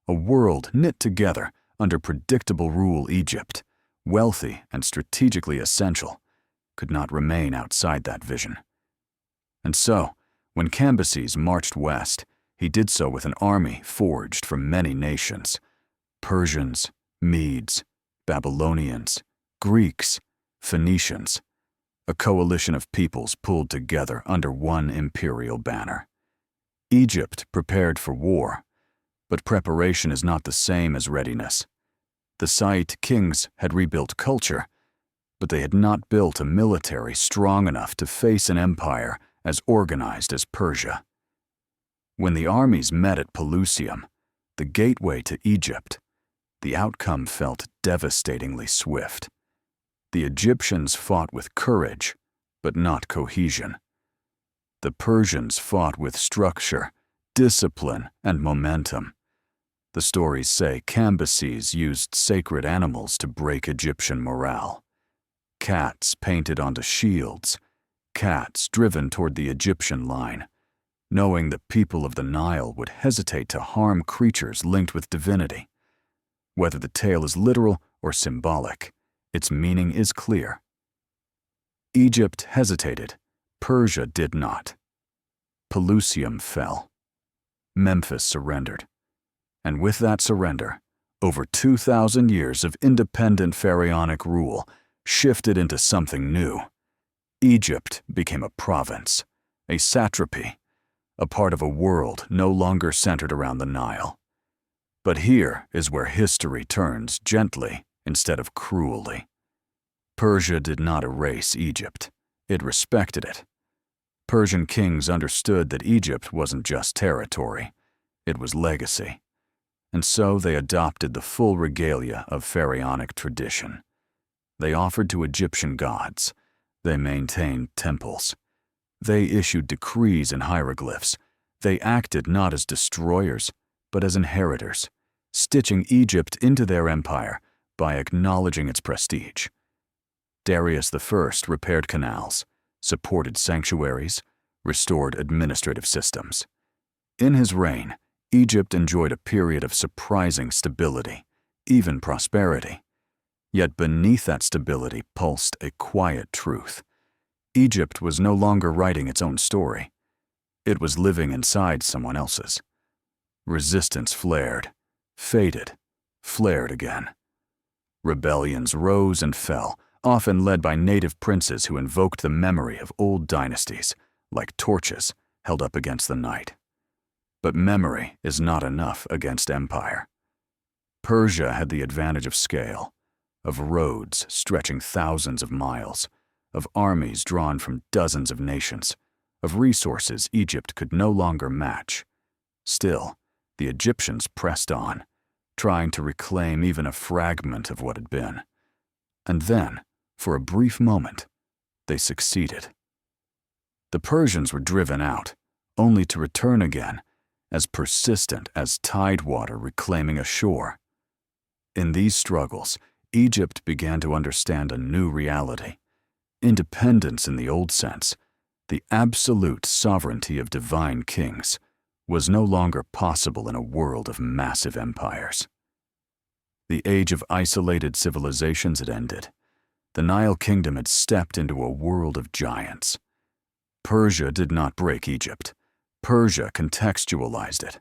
a world knit together under predictable rule. Egypt, wealthy and strategically essential, could not remain outside that vision. And so, when Cambyses marched west, he did so with an army forged from many nations: Persians, Medes, Babylonians, Greeks, Phoenicians, a coalition of peoples pulled together under one imperial banner. Egypt prepared for war, but preparation is not the same as readiness. The Saite kings had rebuilt culture, but they had not built a military strong enough to face an empire as organized as Persia. When the armies met at Pelusium, the gateway to Egypt, the outcome felt devastatingly swift. The Egyptians fought with courage, but not cohesion. The Persians fought with structure, discipline, and momentum. The stories say Cambyses used sacred animals to break Egyptian morale. Cats painted onto shields, cats driven toward the Egyptian line, knowing the people of the Nile would hesitate to harm creatures linked with divinity. Whether the tale is literal or symbolic, its meaning is clear. Egypt hesitated, Persia did not. Pelusium fell. Memphis surrendered. And with that surrender, over 2,000 years of independent pharaonic rule shifted into something new. Egypt became a province, a satrapy, a part of a world no longer centered around the Nile. But here is where history turns gently instead of cruelly. Persia did not erase Egypt. It respected it. Persian kings understood that Egypt wasn't just territory, it was legacy. And so they adopted the full regalia of pharaonic tradition. They offered to Egyptian gods. They maintained temples. They issued decrees in hieroglyphs. They acted not as destroyers, but as inheritors, stitching Egypt into their empire by acknowledging its prestige. Darius I repaired canals, supported sanctuaries, restored administrative systems. In his reign, Egypt enjoyed a period of surprising stability, even prosperity. Yet beneath that stability pulsed a quiet truth. Egypt was no longer writing its own story. It was living inside someone else's. Resistance flared, faded, flared again. Rebellions rose and fell, often led by native princes who invoked the memory of old dynasties, like torches held up against the night. But memory is not enough against empire. Persia had the advantage of scale, of roads stretching thousands of miles, of armies drawn from dozens of nations, of resources Egypt could no longer match. Still, the Egyptians pressed on, trying to reclaim even a fragment of what had been. And then, for a brief moment, they succeeded. The Persians were driven out, only to return again, as persistent as tidewater reclaiming a shore. In these struggles, Egypt began to understand a new reality. Independence in the old sense, the absolute sovereignty of divine kings, was no longer possible in a world of massive empires. The age of isolated civilizations had ended. The Nile kingdom had stepped into a world of giants. Persia did not break Egypt. Persia contextualized it,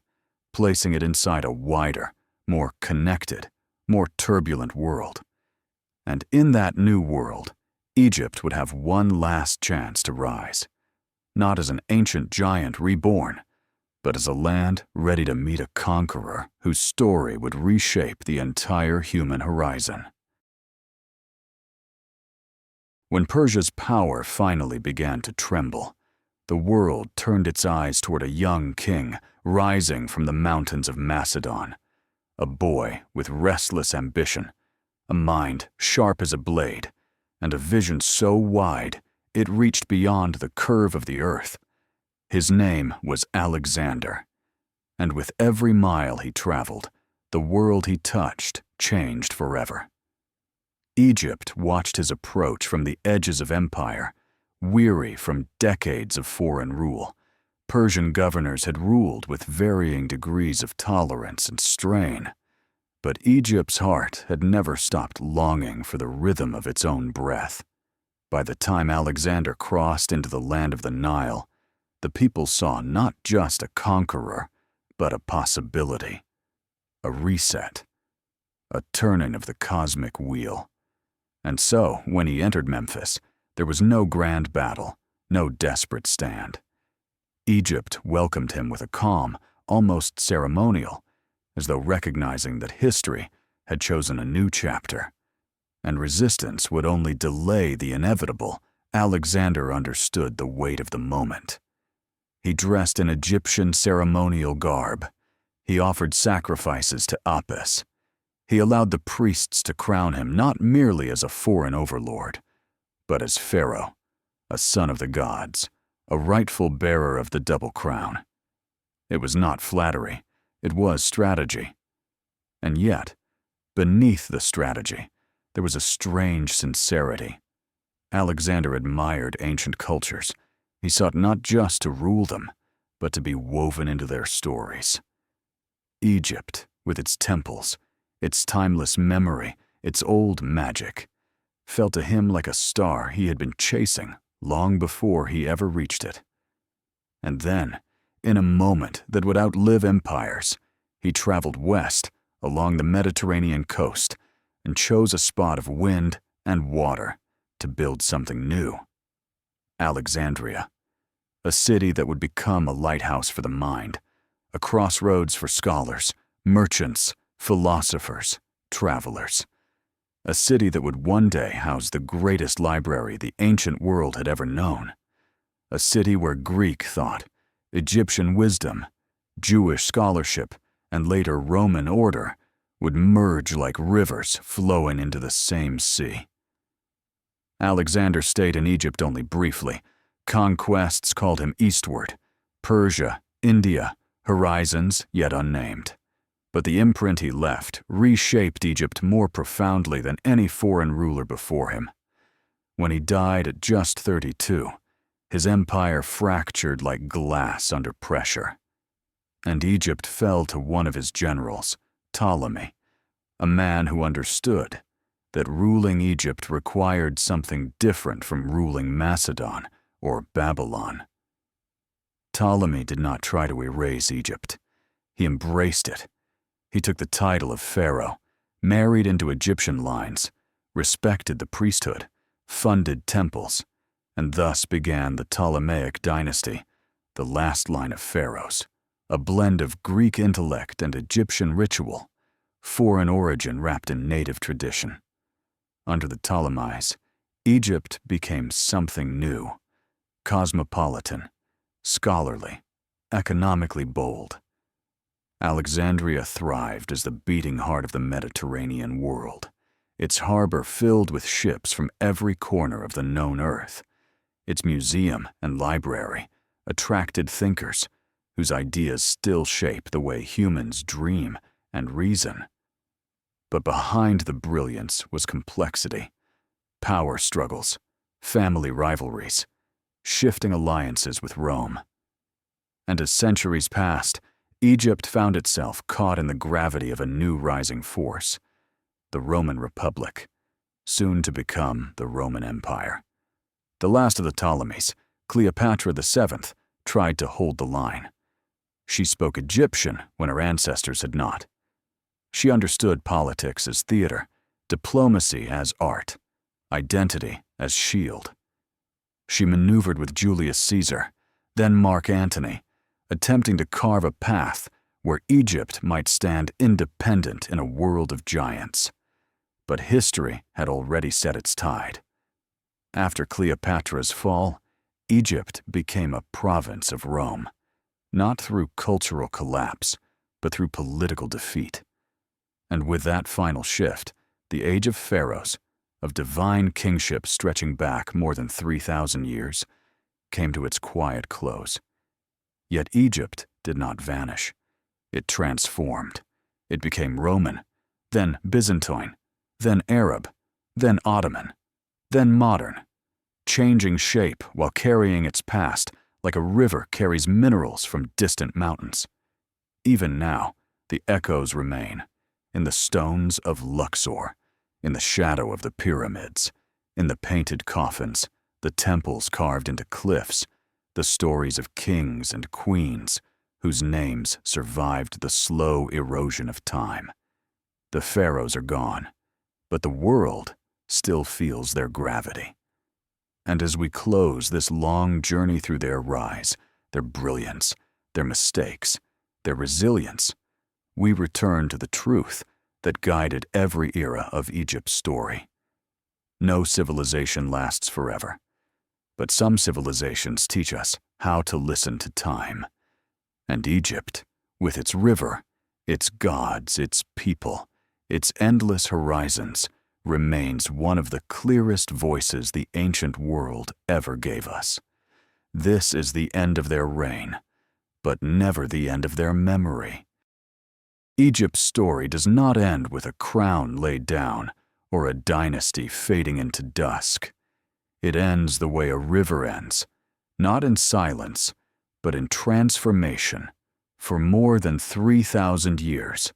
placing it inside a wider, more connected, more turbulent world. And in that new world, Egypt would have one last chance to rise, not as an ancient giant reborn, but as a land ready to meet a conqueror whose story would reshape the entire human horizon. When Persia's power finally began to tremble, the world turned its eyes toward a young king rising from the mountains of Macedon, a boy with restless ambition, a mind sharp as a blade, and a vision so wide it reached beyond the curve of the earth. His name was Alexander, and with every mile he traveled, the world he touched changed forever. Egypt watched his approach from the edges of empire, weary from decades of foreign rule. Persian governors had ruled with varying degrees of tolerance and strain, but Egypt's heart had never stopped longing for the rhythm of its own breath. By the time Alexander crossed into the land of the Nile, the people saw not just a conqueror, but a possibility, a reset, a turning of the cosmic wheel. And so, when he entered Memphis, there was no grand battle, no desperate stand. Egypt welcomed him with a calm, almost ceremonial, as though recognizing that history had chosen a new chapter. And resistance would only delay the inevitable. Alexander understood the weight of the moment. He dressed in Egyptian ceremonial garb. He offered sacrifices to Apis. He allowed the priests to crown him not merely as a foreign overlord, but as Pharaoh, a son of the gods, a rightful bearer of the double crown. It was not flattery, it was strategy. And yet, beneath the strategy, there was a strange sincerity. Alexander admired ancient cultures. He sought not just to rule them, but to be woven into their stories. Egypt, with its temples, its timeless memory, its old magic, felt to him like a star he had been chasing long before he ever reached it. And then, in a moment that would outlive empires, he traveled west along the Mediterranean coast and chose a spot of wind and water to build something new. Alexandria, a city that would become a lighthouse for the mind, a crossroads for scholars, merchants, philosophers, travelers. A city that would one day house the greatest library the ancient world had ever known. A city where Greek thought, Egyptian wisdom, Jewish scholarship, and later Roman order would merge like rivers flowing into the same sea. Alexander stayed in Egypt only briefly. Conquests called him eastward, Persia, India, horizons yet unnamed. But the imprint he left reshaped Egypt more profoundly than any foreign ruler before him. When he died at just 32, his empire fractured like glass under pressure. And Egypt fell to one of his generals, Ptolemy, a man who understood that ruling Egypt required something different from ruling Macedon or Babylon. Ptolemy did not try to erase Egypt. He embraced it. He took the title of pharaoh, married into Egyptian lines, respected the priesthood, funded temples, and thus began the Ptolemaic dynasty, the last line of pharaohs, a blend of Greek intellect and Egyptian ritual, foreign origin wrapped in native tradition. Under the Ptolemies, Egypt became something new, cosmopolitan, scholarly, economically bold. Alexandria thrived as the beating heart of the Mediterranean world, its harbor filled with ships from every corner of the known earth. Its museum and library attracted thinkers whose ideas still shape the way humans dream and reason. But behind the brilliance was complexity, power struggles, family rivalries, shifting alliances with Rome. And as centuries passed, Egypt found itself caught in the gravity of a new rising force, the Roman Republic, soon to become the Roman Empire. The last of the Ptolemies, Cleopatra VII, tried to hold the line. She spoke Egyptian when her ancestors had not. She understood politics as theater, diplomacy as art, identity as shield. She maneuvered with Julius Caesar, then Mark Antony, attempting to carve a path where Egypt might stand independent in a world of giants. But history had already set its tide. After Cleopatra's fall, Egypt became a province of Rome, not through cultural collapse, but through political defeat. And with that final shift, the age of pharaohs, of divine kingship stretching back more than 3,000 years, came to its quiet close. Yet Egypt did not vanish. It transformed. It became Roman, then Byzantine, then Arab, then Ottoman, then modern, changing shape while carrying its past like a river carries minerals from distant mountains. Even now, the echoes remain, in the stones of Luxor, in the shadow of the pyramids, in the painted coffins, the temples carved into cliffs, the stories of kings and queens whose names survived the slow erosion of time. The pharaohs are gone, but the world still feels their gravity. And as we close this long journey through their rise, their brilliance, their mistakes, their resilience, we return to the truth that guided every era of Egypt's story. No civilization lasts forever, but some civilizations teach us how to listen to time. And Egypt, with its river, its gods, its people, its endless horizons, remains one of the clearest voices the ancient world ever gave us. This is the end of their reign, but never the end of their memory. Egypt's story does not end with a crown laid down or a dynasty fading into dusk. It ends the way a river ends, not in silence, but in transformation. For more than 3,000 years,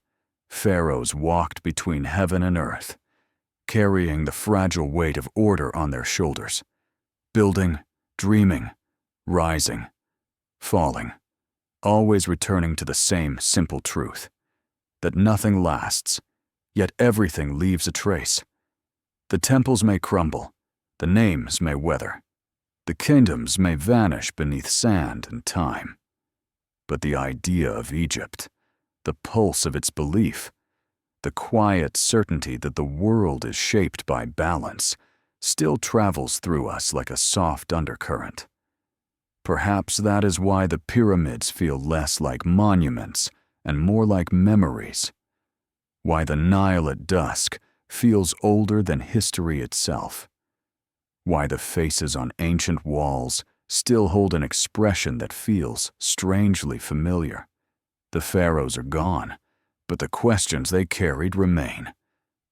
pharaohs walked between heaven and earth, carrying the fragile weight of order on their shoulders, building, dreaming, rising, falling, always returning to the same simple truth, that nothing lasts, yet everything leaves a trace. The temples may crumble, the names may wither, the kingdoms may vanish beneath sand and time. But the idea of Egypt, the pulse of its belief, the quiet certainty that the world is shaped by balance, still travels through us like a soft undercurrent. Perhaps that is why the pyramids feel less like monuments and more like memories, why the Nile at dusk feels older than history itself, why the faces on ancient walls still hold an expression that feels strangely familiar. The pharaohs are gone, but the questions they carried remain.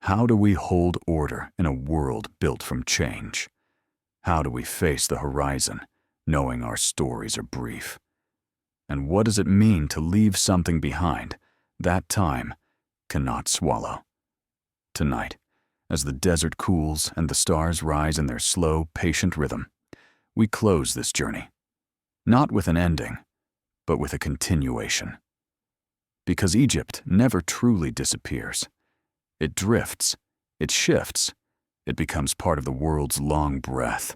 How do we hold order in a world built from change? How do we face the horizon, knowing our stories are brief? And what does it mean to leave something behind that time cannot swallow? Tonight, as the desert cools and the stars rise in their slow, patient rhythm, we close this journey, not with an ending, but with a continuation. Because Egypt never truly disappears. It drifts, it shifts, it becomes part of the world's long breath,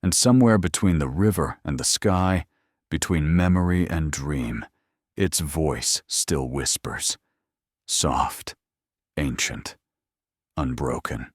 and somewhere between the river and the sky, between memory and dream, its voice still whispers, soft, ancient, unbroken.